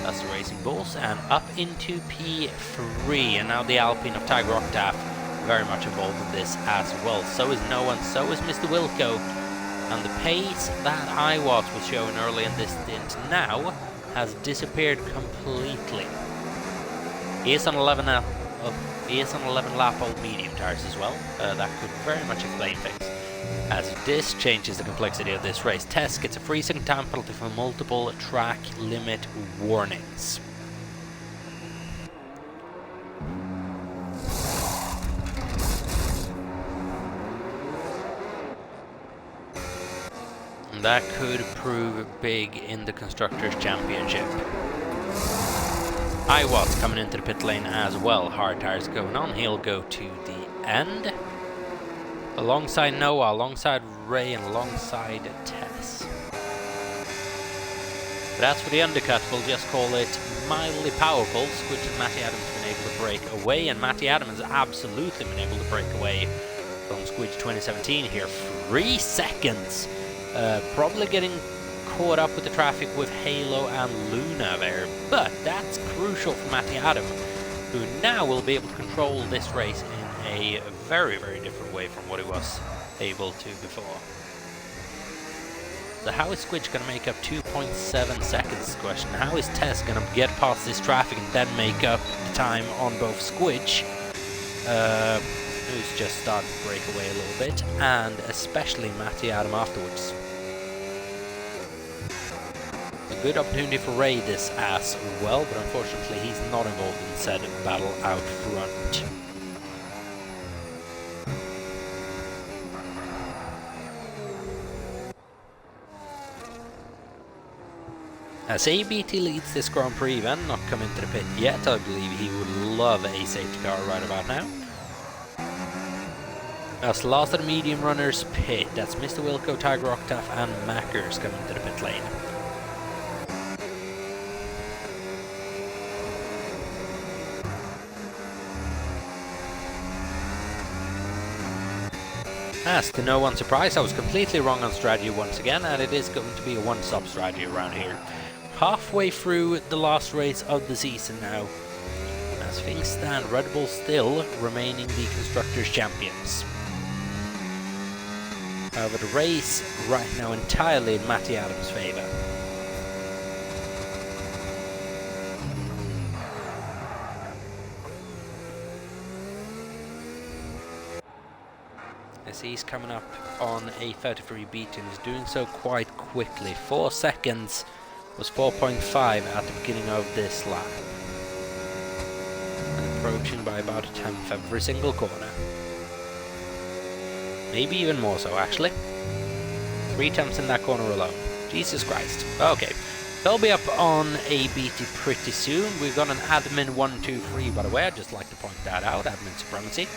That's the Racing Bulls, and up into P3, and now the Alpine of Tiger Octave very much involved in this as well. So is no one, so is Mr. Wilco, and the pace that iWatts was showing early in this stint now has disappeared completely. He is on 11 lap old medium tires as well. That could very much explain things. as this changes the complexity of this race. Tess gets a 3-second time penalty for multiple track limit warnings. And that could prove big in the Constructors' Championship. Iwat's coming into the pit lane as well. Hard tires going on. He'll go to the end. Alongside Noah, alongside Ray, and alongside Tess. But as for the undercut, we'll just call it mildly powerful. Squidge and Matty Adams have been able to break away, and Matty Adams has absolutely been able to break away from Squidge 2017 here. 3 seconds. Probably getting caught up with the traffic with Halo and Luna there, but that's crucial for Matty Adam, who now will be able to control this race in a very, very different way from what he was able to before. So how is Squidge going to make up 2.7 seconds? Question. How is Tess going to get past this traffic and then make up the time on both Squidge, who's just started to break away a little bit, and especially Matty Adam afterwards? A good opportunity for Ray this as well, but unfortunately he's not involved in said battle out front. As ABT leads this Grand Prix event, not come into the pit yet, I believe he would love a safety car right about now. As last of the medium runners pit, that's Mr. Wilco, Tiger Octaf and Mackers coming into the pit lane. As to no one's surprise, I was completely wrong on strategy once again, and it is going to be a one-stop strategy around here. Halfway through the last race of the season now. As things stand, Red Bull still remaining the Constructors' Champions. However, the race right now entirely in Matty Adams' favour. As he's coming up on a 33 beat and is doing so quite quickly. 4 seconds was 4.5 at the beginning of this lap. And approaching by about a tenth every single corner. Maybe even more so, actually. 3 attempts in that corner alone. Jesus Christ. Okay. They'll be up on ABT pretty soon. We've got an admin 1-2-3, by the way. I'd just like to point that out. Admin supremacy.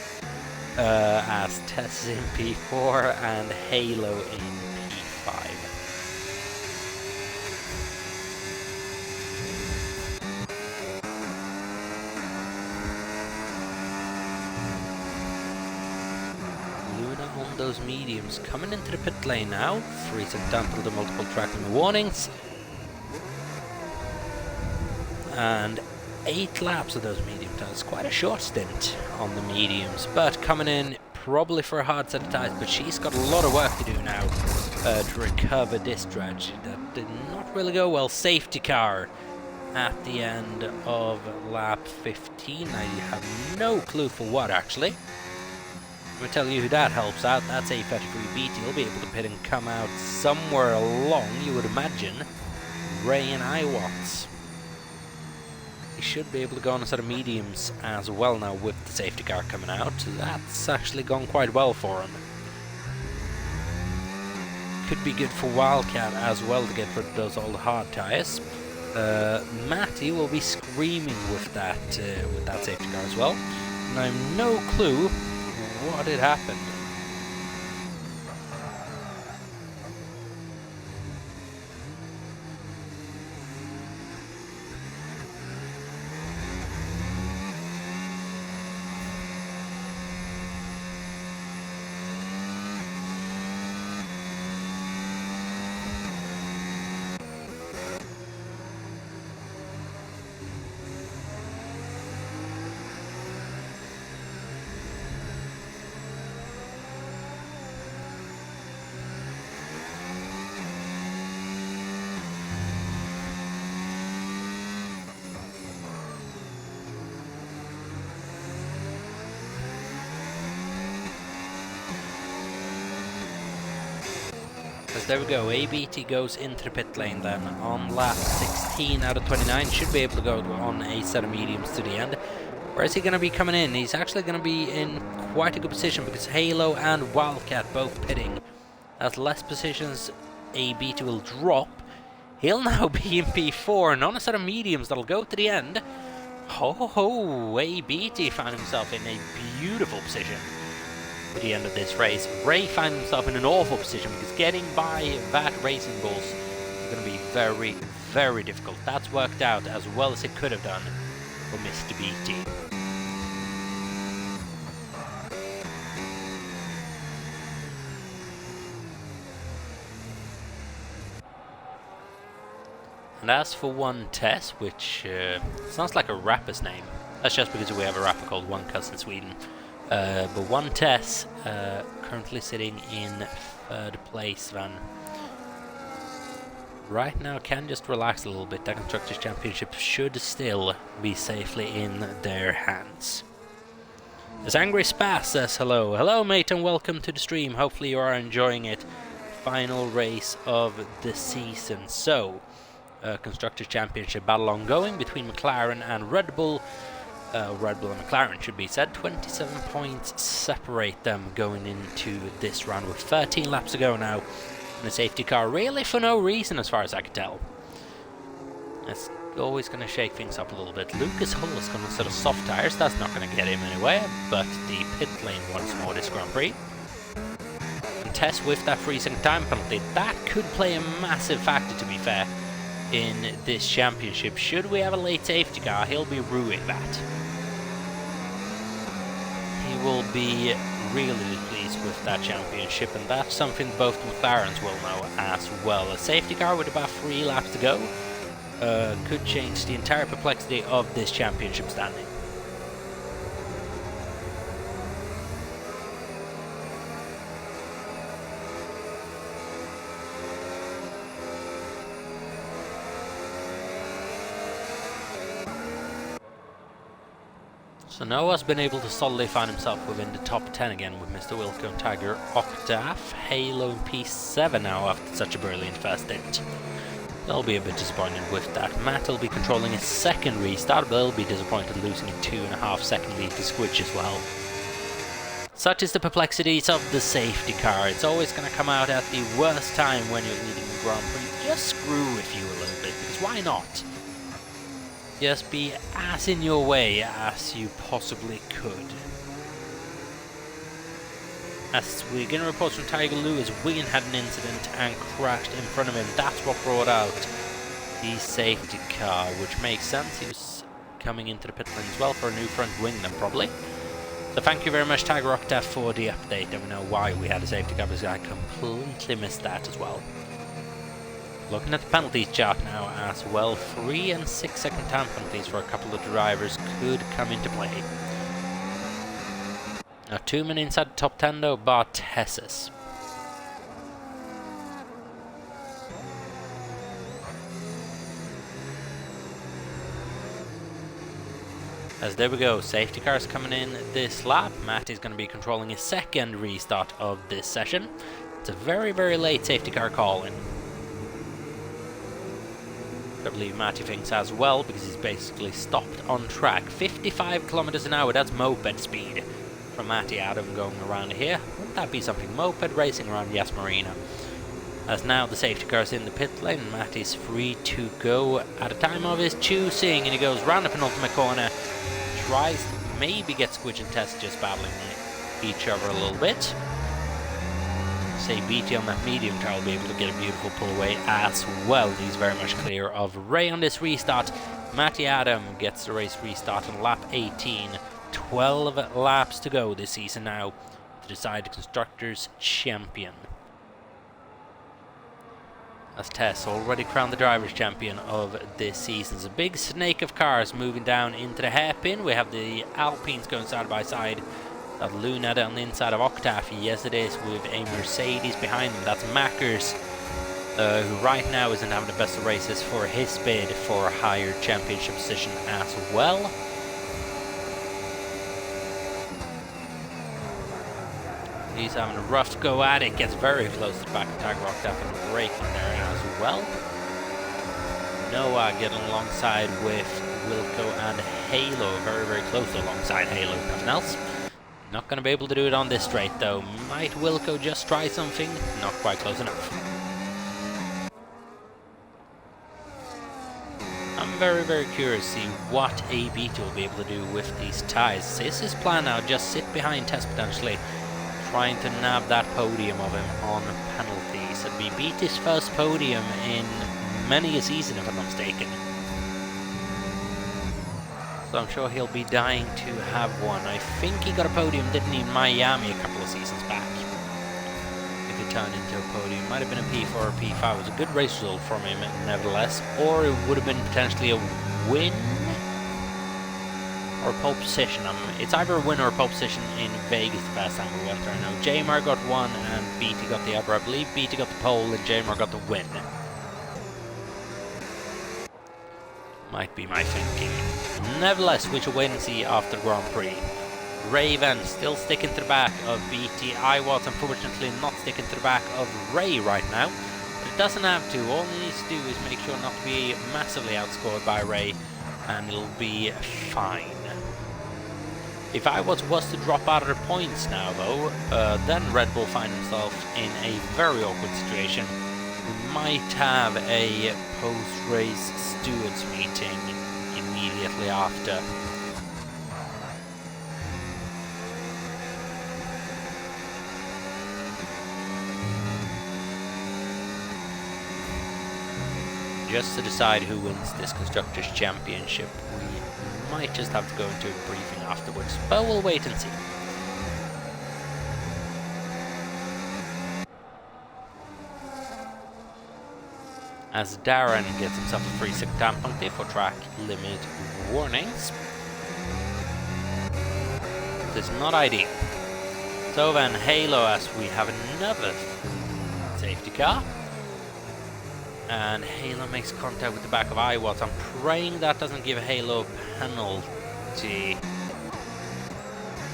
As Tess in P4 and Halo in P5. Luna on those mediums coming into the pit lane now. 3-second down through the multiple tracking warnings. And 8 laps of those medium tires. Quite a short stint on the mediums, but coming in probably for a hard set of tires, but she's got a lot of work to do now to recover this strategy. That did not really go well. Safety car at the end of lap 15. I have no clue for what, actually. I'm going to tell you who that helps out. That's a 33BT. He'll be able to pit and come out somewhere along, you would imagine, Ray and Iwatts. He should be able to go on a set of mediums as well now with the safety car coming out. That's actually gone quite well for him. Could be good for Wildcat as well to get rid of those old hard tires. Matty will be screaming with that safety car as well. And I have no clue what had happened. as there we go, ABT goes into the pit lane then on lap 16 out of 29, should be able to go on a set of mediums to the end. Where is he going to be coming in? He's actually going to be in quite a good position because Halo and Wildcat both pitting. As less positions ABT will drop, he'll now be in P4 and on a set of mediums that'll go to the end. Ho ho ho, ABT found himself in a beautiful position at the end of this race. Ray found himself in an awful position because getting by that Racing Bulls is going to be very, very difficult. That's worked out as well as it could have done for Mr. BT. And as for One Tess, which sounds like a rapper's name, that's just because we have a rapper called One Cuss in Sweden. But One Tess currently sitting in third place then. Right now can just relax a little bit. That Constructors' Championship should still be safely in their hands. As Angry Spas says hello. Hello mate and welcome to the stream. Hopefully you are enjoying it. Final race of the season. So, Constructors' Championship battle ongoing between McLaren and Red Bull. Red Bull and McLaren should be said. 27 points separate them going into this round with 13 laps to go now. And a safety car really for no reason as far as I can tell. It's always going to shake things up a little bit. Lucas Hull is going to set of soft tyres. That's not going to get him anywhere. But the pit lane once more this Grand Prix. And Tess with that freezing time penalty. That could play a massive factor to be fair in this championship. Should we have a late safety car, he'll be ruining that. He will be really pleased with that championship, and that's something both McLarens will know as well. A safety car with about 3 laps to go could change the entire perplexity of this championship standing. So Noah's been able to solidly find himself within the top 10 again with Mr. Wilco and Tiger Octave. Halo in P7 now after such a brilliant first stint. They'll be a bit disappointed with that. Matt will be controlling his second restart, but they'll be disappointed losing a 2.5 second lead to Squidge as well. Such is the perplexities of the safety car. It's always going to come out at the worst time when you're leading the Grand Prix. Just screw with you a little bit, because why not? Just be as in your way as you possibly could. As we get reports from Tiger Lewis, Wigan had an incident and crashed in front of him. That's what brought out the safety car, which makes sense. He was coming into the pit lane as well for a new front wing then probably. So thank you very much Tiger Octave for the update, and we know why we had a safety car because I completely missed that as well. Looking at the penalties chart now as well, 3 and 6 second time penalties for a couple of drivers could come into play. Now 2 men inside the top 10 though, bar Tessus. As there we go, safety cars coming in this lap. Matt is going to be controlling his second restart of this session. It's a very, very late safety car call in. I believe Matty thinks as well because he's basically stopped on track. 55 kilometers an hour, that's moped speed from Matty Adam going around here. Wouldn't that be something? Moped racing around Yas Marina. As now the safety car is in the pit lane, Matty's free to go at a time of his choosing, and he goes round the penultimate corner, tries to maybe get Squidge and Tess just battling each other a little bit. Say BT on that medium car will be able to get a beautiful pull away as well. He's very much clear of Ray on this restart. Matty Adam gets the race restart on lap 18. 12 laps to go this season now to decide the Constructors' Champion. As Tess already crowned the Drivers' Champion of this season. It's a big snake of cars moving down into the hairpin. We have the Alpines going side by side. That Luna on the inside of Octave, yes it is, with a Mercedes behind them. That's Mackers, who right now isn't having the best of races for his bid for a higher championship position as well. He's having a rough go at it, gets very close to the back of Tagrock, definitely braking there as well. Noah getting alongside with Wilco and Halo, very close alongside Halo, nothing else. Not going to be able to do it on this straight though. Might Wilco just try something? Not quite close enough. I'm very curious to see what ABT will be able to do with these tyres. Is his plan now just sit behind Tess potentially, trying to nab that podium of him on penalties? It'd be BT's first podium in many a season if I'm not mistaken. So I'm sure he'll be dying to have one. I think he got a podium, didn't he, in Miami a couple of seasons back? If it turned into a podium. Might have been a P4 or a P5. It was a good race result from him, nevertheless. Or it would have been potentially a win? Or a pole position. It's either a win or a pole position in Vegas the first time we went there. I know Jamar got one and BT got the other. I believe BT got the pole and Jamar got the win. Might be my thinking. Nevertheless, we shall wait and see after the Grand Prix. Raven still sticking to the back of BT. Iwat's unfortunately not sticking to the back of Ray right now. But it doesn't have to. All he needs to do is make sure not to be massively outscored by Ray, and it'll be fine. If Iwat's was to drop out of the points now though, then Red Bull find himself in a very awkward situation. We might have a post-race stewards meeting immediately after. Just to decide who wins this Constructors' Championship. We might just have to go into a briefing afterwards, but we'll wait and see. As Darren gets himself a free second penalty for track limit warnings. This is not ideal. So then Halo, as we have another safety car. And Halo makes contact with the back of Iwatts. I'm praying that doesn't give Halo a penalty.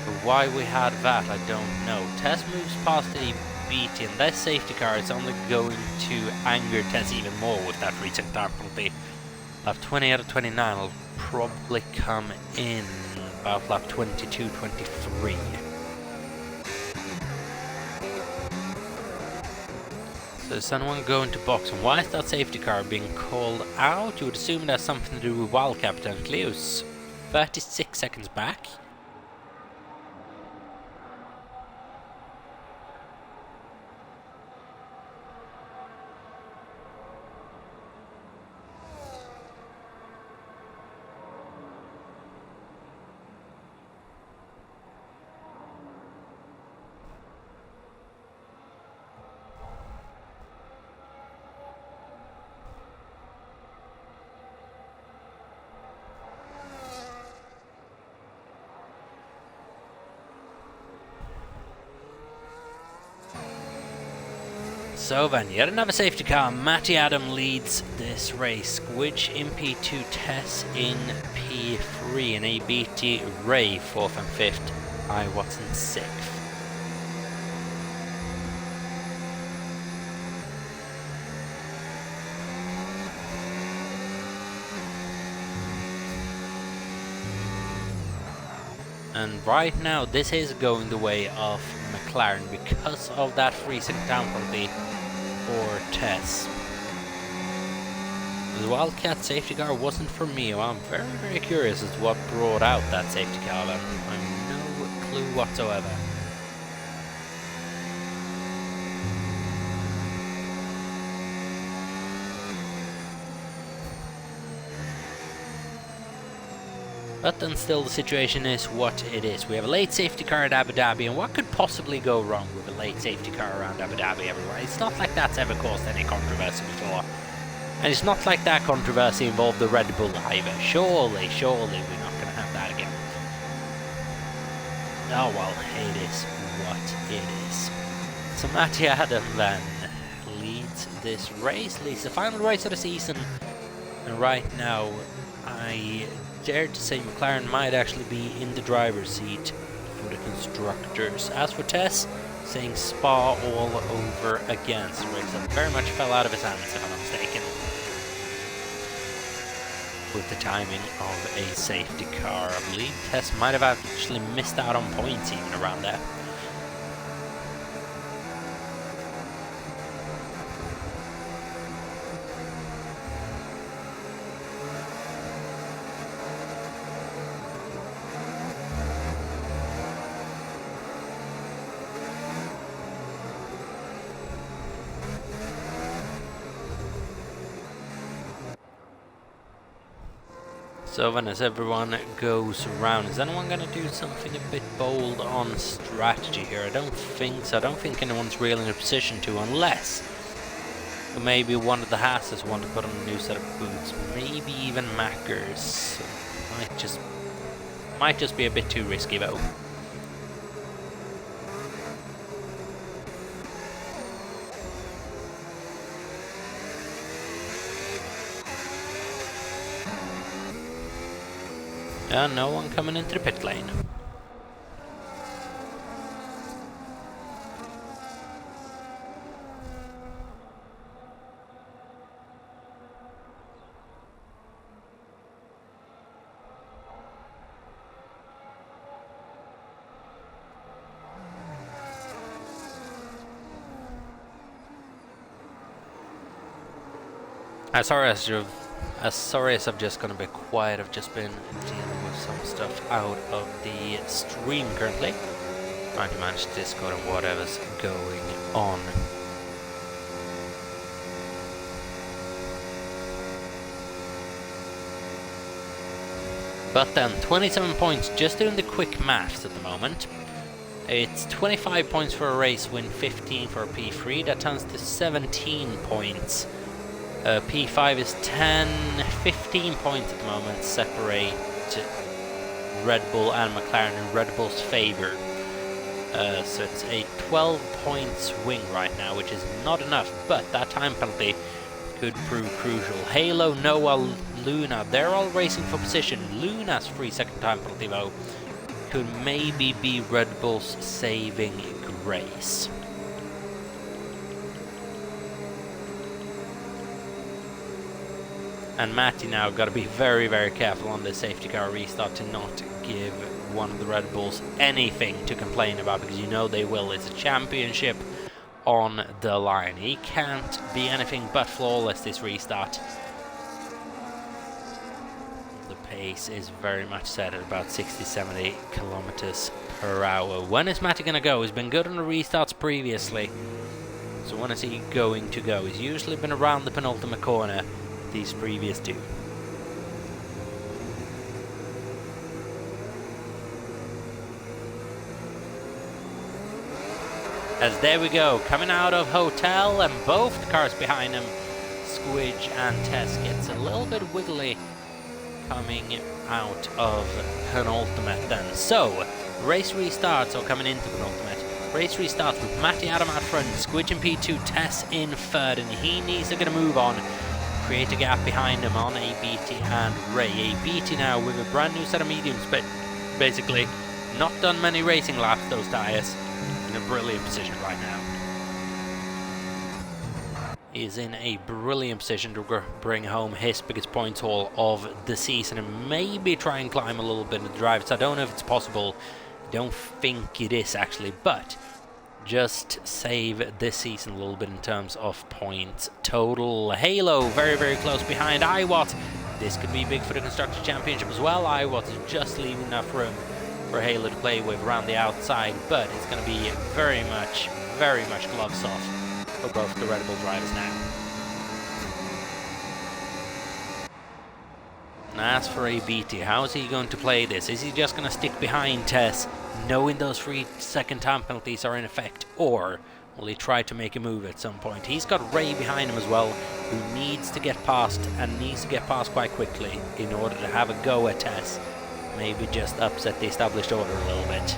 But why we had that, I don't know. Tess moves past the BT, and that safety car is only going to anger Tess even more with that recent time penalty. Lap 20 out of 29 will probably come in about lap 22, 23. So is someone going to box, and why is that safety car being called out? You would assume it has something to do with Wildcat potentially. It was 36 seconds back. So then, yet another safety car. Matty Adam leads this race. Squidge in P2, Tess in P3, and ABT Ray 4th and 5th, Iwatts in 6th. And right now, this is going the way of McLaren because of that free second down penalty for Tess. The Wildcat safety car wasn't for me. Well, I'm very curious as to what brought out that safety car then. I have no clue whatsoever. But then still the situation is what it is. We have a late safety car at Abu Dhabi, and what could possibly go wrong with a late safety car around Abu Dhabi everywhere? It's not like that's ever caused any controversy before. And it's not like that controversy involved the Red Bull either. Surely we're not going to have that again. Oh well, it is what it is. So Matty Adam then leads this race, leads the final race of the season. And right now, I dare to say McLaren might actually be in the driver's seat for the constructors. As for Tess, saying Spa all over again. So the race very much fell out of his hands, if I'm not mistaken, with the timing of a safety car. I believe Tess might have actually missed out on points even around there. So then as everyone goes around, is anyone going to do something a bit bold on strategy here? I don't think so. I don't think anyone's really in a position to, unless maybe one of the Hasses want to put on a new set of boots. Maybe even Mackers. Might just be a bit too risky though. No one coming into the pit lane. Sorry as I've just gonna be quiet. I've just been dealing with some stuff out of the stream currently, trying to manage Discord and whatever's going on. But then 27 points, just doing the quick maths at the moment. It's 25 points for a race win, 15 for a P3. That turns to 17 points. P5 is 10, 15 points at the moment, separate Red Bull and McLaren in Red Bull's favour. So it's a 12 point swing right now, which is not enough, but that time penalty could prove crucial. Halo, Noah, Luna, they're all racing for position. Luna's 3-second time penalty though could maybe be Red Bull's saving grace. And Matty now got to be very, very careful on the safety car restart to not give one of the Red Bulls anything to complain about, because you know they will. It's a championship on the line. He can't be anything but flawless this restart. The pace is very much set at about 60-70 kilometers per hour. When is Matty going to go? He's been good on the restarts previously. So when is he going to go? He's usually been around the penultimate corner these previous two. As there we go, coming out of hotel, and both cars behind him, Squidge and Tess, gets a little bit wiggly coming out of penultimate then. So, race restarts, or coming into penultimate. Race restarts with Matty Adam out front, Squidge in P2, Tess in third, and he needs to get a move on. Create a gap behind him on ABT and Ray. ABT now with a brand new set of mediums, but basically not done many racing laps, those tyres. In a brilliant position right now. He is in a brilliant position to bring home his biggest points haul of the season and maybe try and climb a little bit of the drivers. I don't know if it's possible. I don't think it is actually, but just save this season a little bit in terms of points total. Halo very, very close behind Iwat. This could be big for the Constructors' Championship as well. Iwat is just leaving enough room for Halo to play with around the outside, but it's going to be very much gloves off for both the Red Bull drivers now. And as for ABT, how is he going to play this? Is he just going to stick behind Tess, knowing those 3-second time penalties are in effect, or will he try to make a move at some point? He's got Ray behind him as well, who needs to get past, and needs to get past quite quickly in order to have a go at Tess. Maybe just upset the established order a little bit.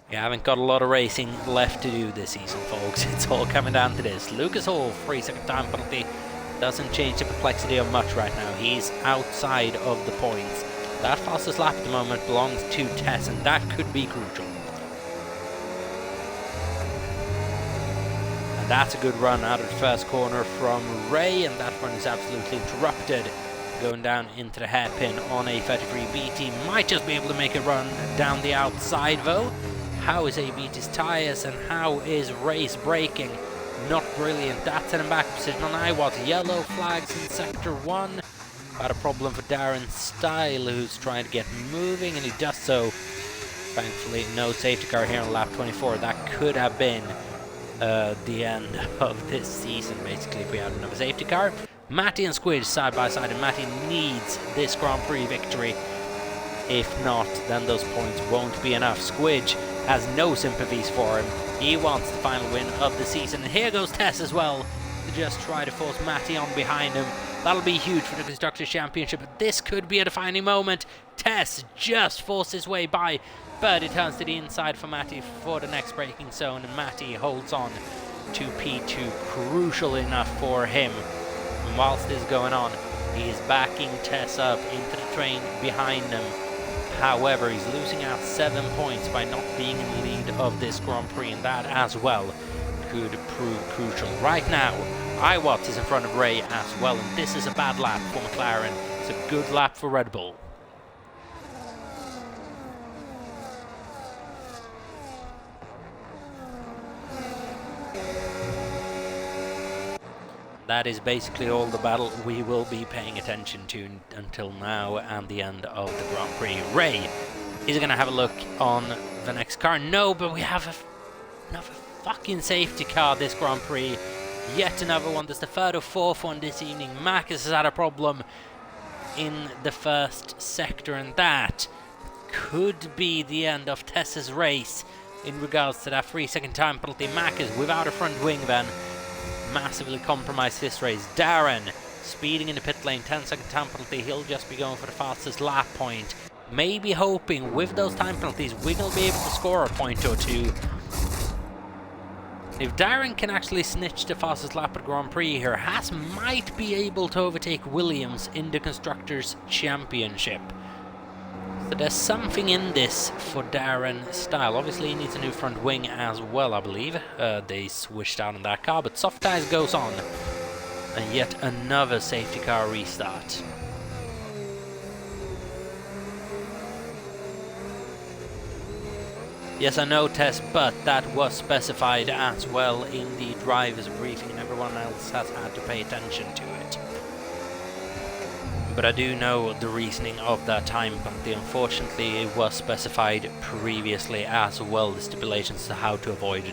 We haven't got a lot of racing left to do this season, folks. It's all coming down to this. Lucas Hall, 3-second time penalty. Doesn't change the complexity of much right now. He's outside of the points. That fastest lap at the moment belongs to Tess, and that could be crucial. And that's a good run out of the first corner from Ray, and that run is absolutely interrupted. Going down into the hairpin on a 33. BT might just be able to make a run down the outside though. How is ABT's tyres and how is Ray's braking? Not brilliant. That's in back position on iWatt. Yellow flags in sector 1. Got a problem for Darren Style, who's trying to get moving, and he does so. Thankfully, no safety car here on lap 24. That could have been the end of this season, basically, if we had another safety car. Matty and Squidge side by side, and Matty needs this Grand Prix victory. If not, then those points won't be enough. Squidge has no sympathies for him. He wants the final win of the season. And here goes Tess as well to just try to force Matty on behind him. That'll be huge for the Constructors' Championship. This could be a defining moment. Tess just forced his way by, but it turns to the inside for Matty for the next braking zone, and Matty holds on to P2, crucial enough for him. And whilst this is going on, he is backing Tess up into the train behind him. However, he's losing out 7 points by not being in the lead of this Grand Prix, and that as well could prove crucial. Right now, iWatt is in front of Ray as well, and this is a bad lap for McLaren. It's a good lap for Red Bull. That is basically all the battle we will be paying attention to until now and the end of the Grand Prix. Ray is going to have a look on the next car. No, but we have another fucking safety car this Grand Prix. Yet another one. That's the third or fourth one this evening. Marcus has had a problem in the first sector, and that could be the end of Tess's race in regards to that 3-second time penalty. Marcus without a front wing then massively compromised this race. Darren speeding in the pit lane, 10-second time penalty. He'll just be going for the fastest lap point. Maybe hoping with those time penalties we will be able to score a point or two. If Darren can actually snitch the fastest lap at Grand Prix here, Haas might be able to overtake Williams in the Constructors' Championship. So there's something in this for Darren Style. Obviously he needs a new front wing as well, I believe. They switched out on that car, but soft tires goes on. And yet another safety car restart. Yes, I know, Tess, but that was specified as well in the driver's briefing, and everyone else has had to pay attention to it. But I do know the reasoning of that time penalty. Unfortunately, it was specified previously as well, the stipulations to how to avoid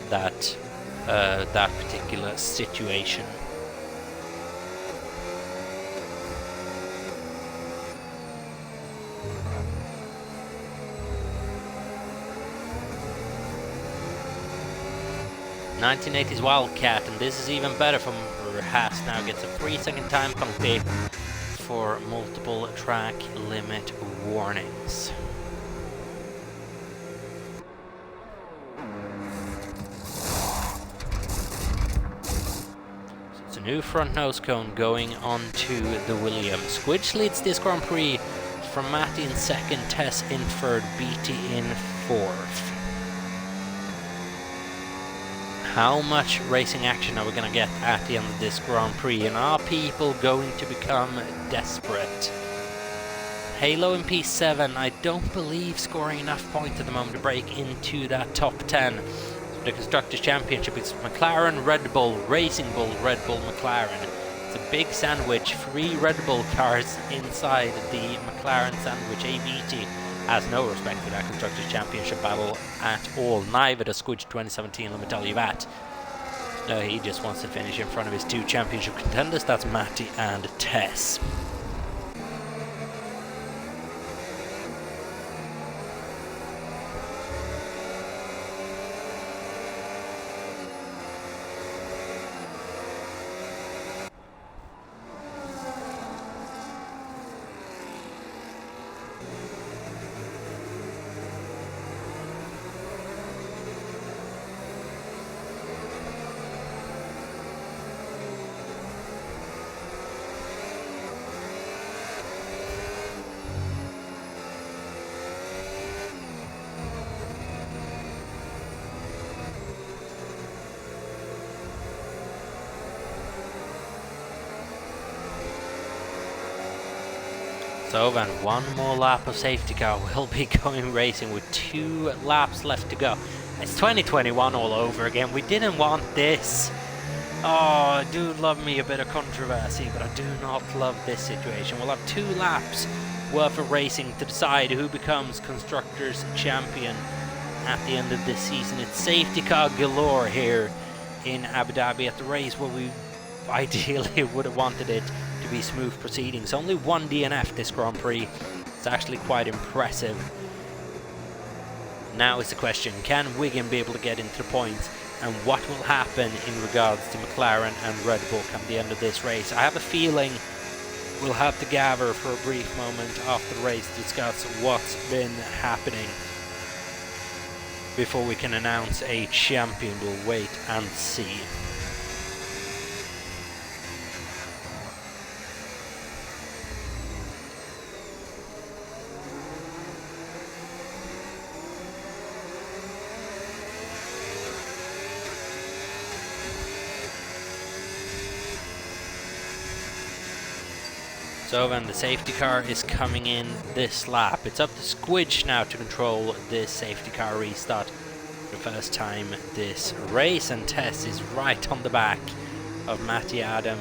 that that particular situation. '80s Wildcat, and this is even better from Haas. Now gets a 3-second time penalty for multiple track limit warnings. So it's a new front nose cone going on to the Williams. Squidge leads this Grand Prix from Matty in second, Tess in third, BT in fourth. How much racing action are we going to get at the end of this Grand Prix? And are people going to become desperate? Halo in P7, I don't believe scoring enough points at the moment to break into that top 10. So the Constructors' Championship is McLaren, Red Bull, Racing Bull, Red Bull, McLaren. It's a big sandwich, 3 Red Bull cars inside the McLaren sandwich. ABT has no respect for that Constructors' Championship battle at all. Neither does Squidge 2017, let me tell you that. He just wants to finish in front of his 2 championship contenders, that's Matty and Tess. So then one more lap of safety car will be going racing with 2 laps left to go. It's 2021 all over again. We didn't want this. Oh, I do love me a bit of controversy, but I do not love this situation. We'll have 2 laps worth of racing to decide who becomes Constructors' Champion at the end of this season. It's safety car galore here in Abu Dhabi at the race where we ideally would have wanted it to be smooth proceedings. Only 1 DNF this Grand Prix. It's actually quite impressive. Now is the question, can Wigan be able to get into the points, and what will happen in regards to McLaren and Red Bull come the end of this race? I have a feeling we'll have to gather for a brief moment after the race to discuss what's been happening before we can announce a champion. We'll wait and see. So then the safety car is coming in this lap. It's up to Squidge now to control this safety car restart for the first time this race, and Tess is right on the back of Matty Adam.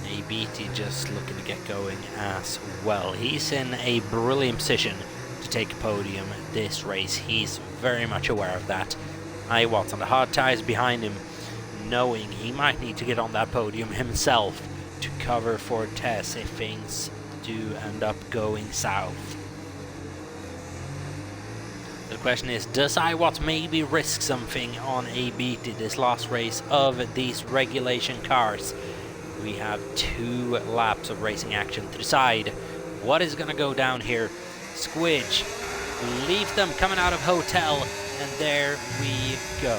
ABT just looking to get going as well. He's in a brilliant position to take a podium this race. He's very much aware of that. Iwat's on the hard tyres behind him, knowing he might need to get on that podium himself to cover for Tess if things do end up going south. The question is, does Iwat maybe risk something on ABT this last race of these regulation cars? We have 2 laps of racing action to decide what is going to go down here. Squidge leaves them coming out of hotel, and there we go.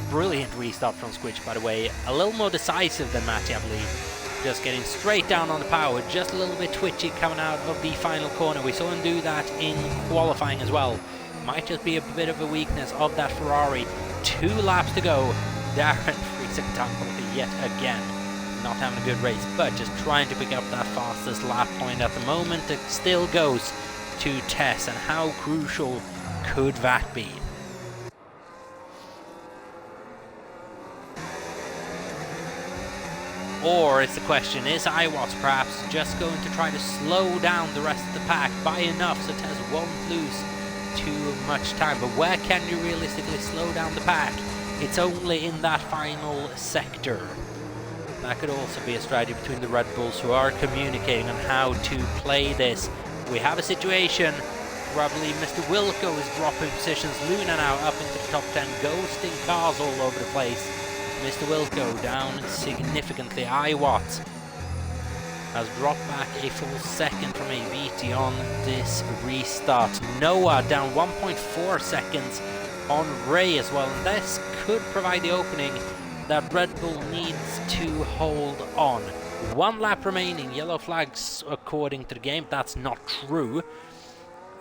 Brilliant restart from Squidge, by the way. A little more decisive than Matty, I believe. Just getting straight down on the power. Just a little bit twitchy coming out of the final corner. We saw him do that in qualifying as well. Might just be a bit of a weakness of that Ferrari. 2 laps to go. Darren, 3-second time penalty yet again. Not having a good race, but just trying to pick up that fastest lap point at the moment. It still goes to Tess, and how crucial could that be? Or is the question, is Iwatts perhaps just going to try to slow down the rest of the pack by enough so Tess won't lose too much time? But where can you realistically slow down the pack? It's only in that final sector. That could also be a strategy between the Red Bulls, who are communicating on how to play this. We have a situation where I believe Mr. Wilco is dropping positions. Luna now up into the top 10, ghosting cars all over the place. Mr. Wilco down significantly. Iwat has dropped back a full second from ABT on this restart. Noah down 1.4 seconds on Ray as well, and this could provide the opening that Red Bull needs to hold on. 1 lap remaining. Yellow flags according to the game. That's not true.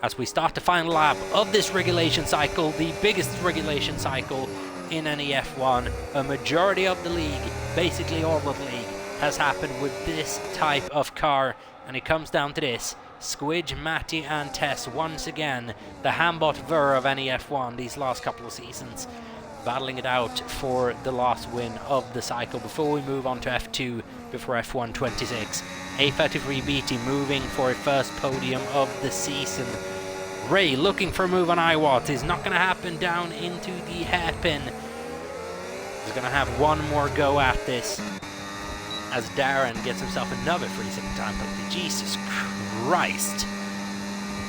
As we start the final lap of this regulation cycle, the biggest regulation cycle in NEF1, a majority of the league, basically all of the league, has happened with this type of car, and it comes down to this. Squidge, Matty and Tess, once again, the Hambot Ver of NEF1 these last couple of seasons, battling it out for the last win of the cycle before we move on to F2 before F1 26. A33BT moving for a first podium of the season. Ray looking for a move on Iwat is not going to happen down into the hairpin. He's going to have one more go at this as Darren gets himself another 3-second time penalty. Jesus Christ.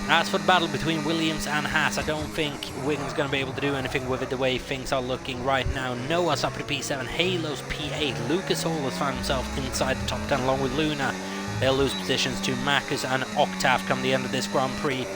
As for the battle between Williams and Haas, I don't think Wigan's going to be able to do anything with it the way things are looking right now. Noah's up to P7, Halo's P8. Lucas Hall has found himself inside the top 10 along with Luna. They'll lose positions to Marcus and Octave come the end of this Grand Prix.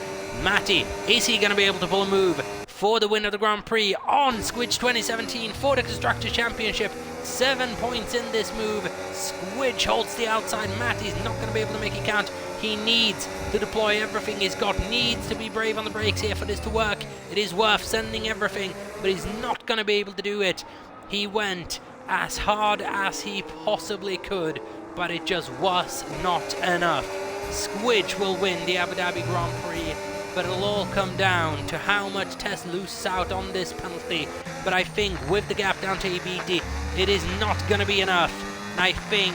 Matty, is he going to be able to pull a move for the win of the Grand Prix on Squidge 2017 for the Constructors' Championship? 7 points in this move. Squidge holds the outside. Matty's not going to be able to make it count. He needs to deploy everything he's got, needs to be brave on the brakes here for this to work. It is worth sending everything, but he's not going to be able to do it. He went as hard as he possibly could, but it just was not enough Squidge will win the Abu Dhabi Grand Prix, but it'll all come down to how much Tess loses out on this penalty. But I think with the gap down to ABT, it is not going to be enough. I think,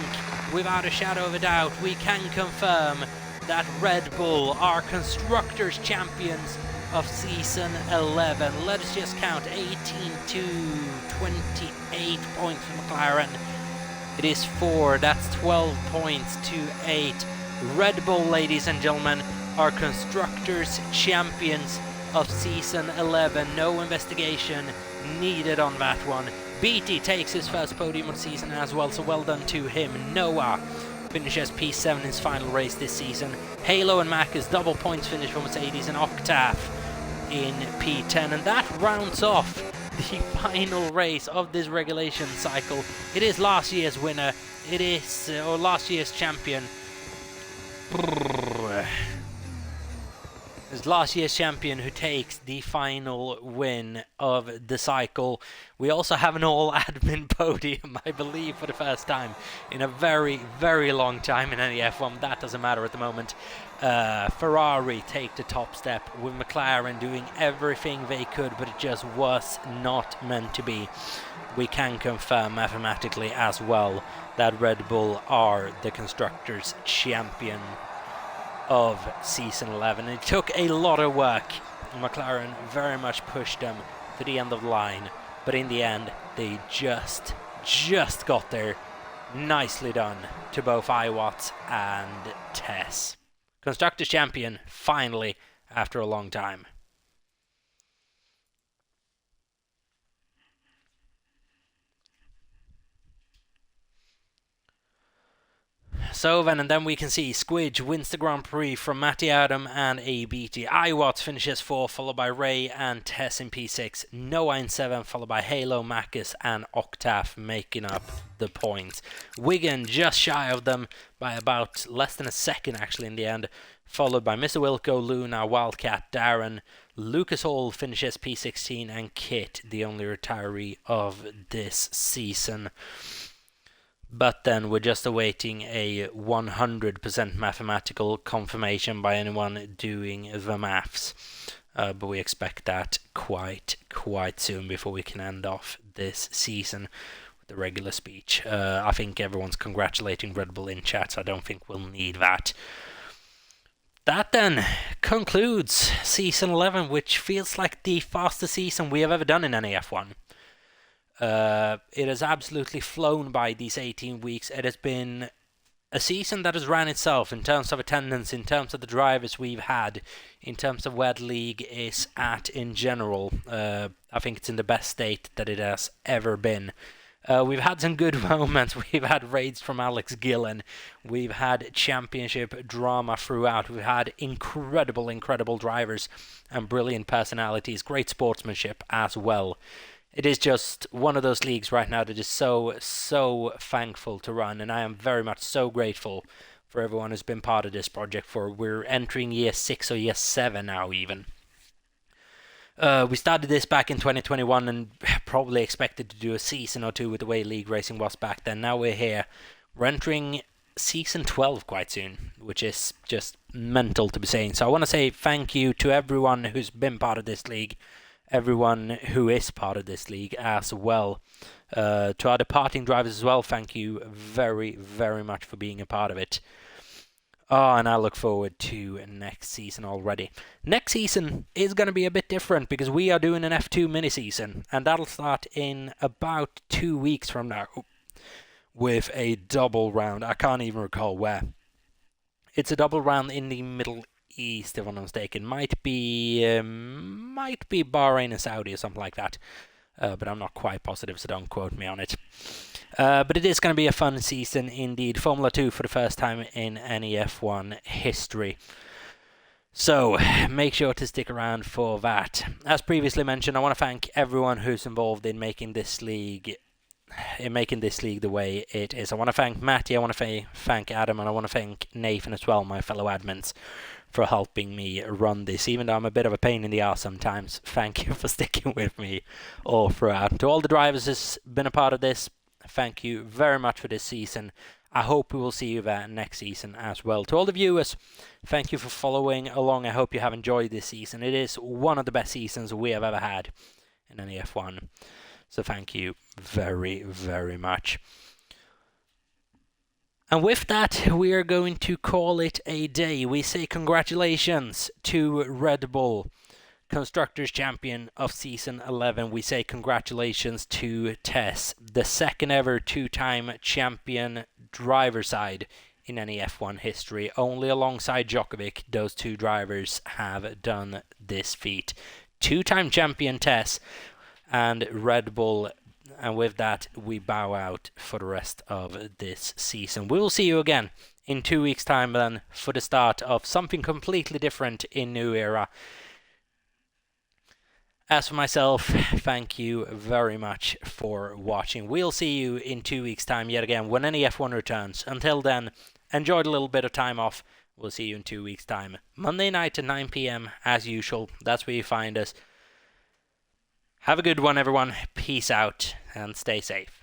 without a shadow of a doubt, we can confirm that Red Bull are Constructors' Champions of Season 11. Let us just count, 18 to 28 points for McLaren. It is 4, that's 12 points to 8. Red Bull, ladies and gentlemen, are Constructors' Champions of Season 11. No investigation needed on that one. BT takes his first podium of season as well, so well done to him. Noah finishes P7 in his final race this season. Halo and Mac's double points finish for Mercedes, and Octave in P10. And that rounds off the final race of this regulation cycle. It is last year's winner. It is, or last year's champion. It's last year's champion who takes the final win of the cycle. We also have an all-admin podium, I believe, for the first time in a very, very long time in NEF1. That doesn't matter at the moment. Ferrari take the top step, with McLaren doing everything they could, but it just was not meant to be. We can confirm mathematically as well that Red Bull are the Constructors' Champion of Season 11. It took a lot of work. McLaren very much pushed them to the end of the line, but in the end they just got there. Nicely done to both Iwatts and Tess. Constructors' Champion, finally, after a long time. So then we can see Squidge wins the Grand Prix from Matty Adam and ABT. Iwatts finishes 4th, followed by Ray and Tess in P6. Noah in 7th, followed by Halo, Macus and Octave making up the points. Wigan just shy of them by about less than a second actually in the end, followed by Mr. Wilco, Luna, Wildcat, Darren. Lucas Hall finishes P16 and Kit, the only retiree of this season. But then we're just awaiting a 100% mathematical confirmation by anyone doing the maths. But we expect that quite soon before we can end off this season with the regular speech. I think everyone's congratulating Red Bull in chat, so I don't think we'll need that. That then concludes Season 11, which feels like the fastest season we have ever done in NEF1. It has absolutely flown by these 18 weeks. It has been a season that has ran itself in terms of attendance, in terms of the drivers we've had, in terms of where the league is at in general. I think it's in the best state that it has ever been. We've had some good moments. We've had raids from Alex Gillen. We've had championship drama throughout. We've had incredible drivers and brilliant personalities. Great sportsmanship as well. It is just one of those leagues right now that is so thankful to run, and I am very much so grateful for everyone who's been part of this project. We're entering year 6 or year 7 now even. We started this back in 2021 and probably expected to do a season or two with the way league racing was back then. Now we're here. We're entering season 12 quite soon, which is just mental to be saying. So I want to say thank you to everyone who's been part of this league. Everyone who is part of this league as well. To our departing drivers as well, thank you very much for being a part of it. Oh, and I look forward to next season already. Next season is going to be a bit different because we are doing an F2 mini-season, and that'll start in about 2 weeks from now with a double round. I can't even recall where. It's a double round in the Middle East, if I'm not mistaken. Might be Bahrain and Saudi or something like that, but I'm not quite positive, so don't quote me on it. But it is going to be a fun season indeed. Formula 2 for the first time in NEF1 history. So make sure to stick around for that. As previously mentioned, I want to thank everyone who's involved in making this league the way it is. I want to thank Matty, I want to thank Adam, and I want to thank Nathan as well, my fellow admins, for helping me run this, even though I'm a bit of a pain in the arse sometimes. Thank you for sticking with me all throughout. And to all the drivers who's been a part of this, thank you very much for this season. I hope we will see you there next season as well. To all the viewers, thank you for following along. I hope you have enjoyed this season. It is one of the best seasons we have ever had in NEF1. So thank you very, very much. And with that, we are going to call it a day. We say congratulations to Red Bull, Constructors Champion of Season 11. We say congratulations to Tess, the second ever two-time champion driver side in any F1 history. Only alongside Djokovic, those two drivers have done this feat. Two-time champion Tess and Red Bull. And with that, we bow out for the rest of this season. We will see you again in 2 weeks' time then for the start of something completely different in New Era. As for myself, thank you very much for watching. We'll see you in 2 weeks' time yet again when any F1 returns. Until then, enjoy a little bit of time off. We'll see you in 2 weeks' time. Monday night at 9 p.m. as usual. That's where you find us. Have a good one, everyone. Peace out and stay safe.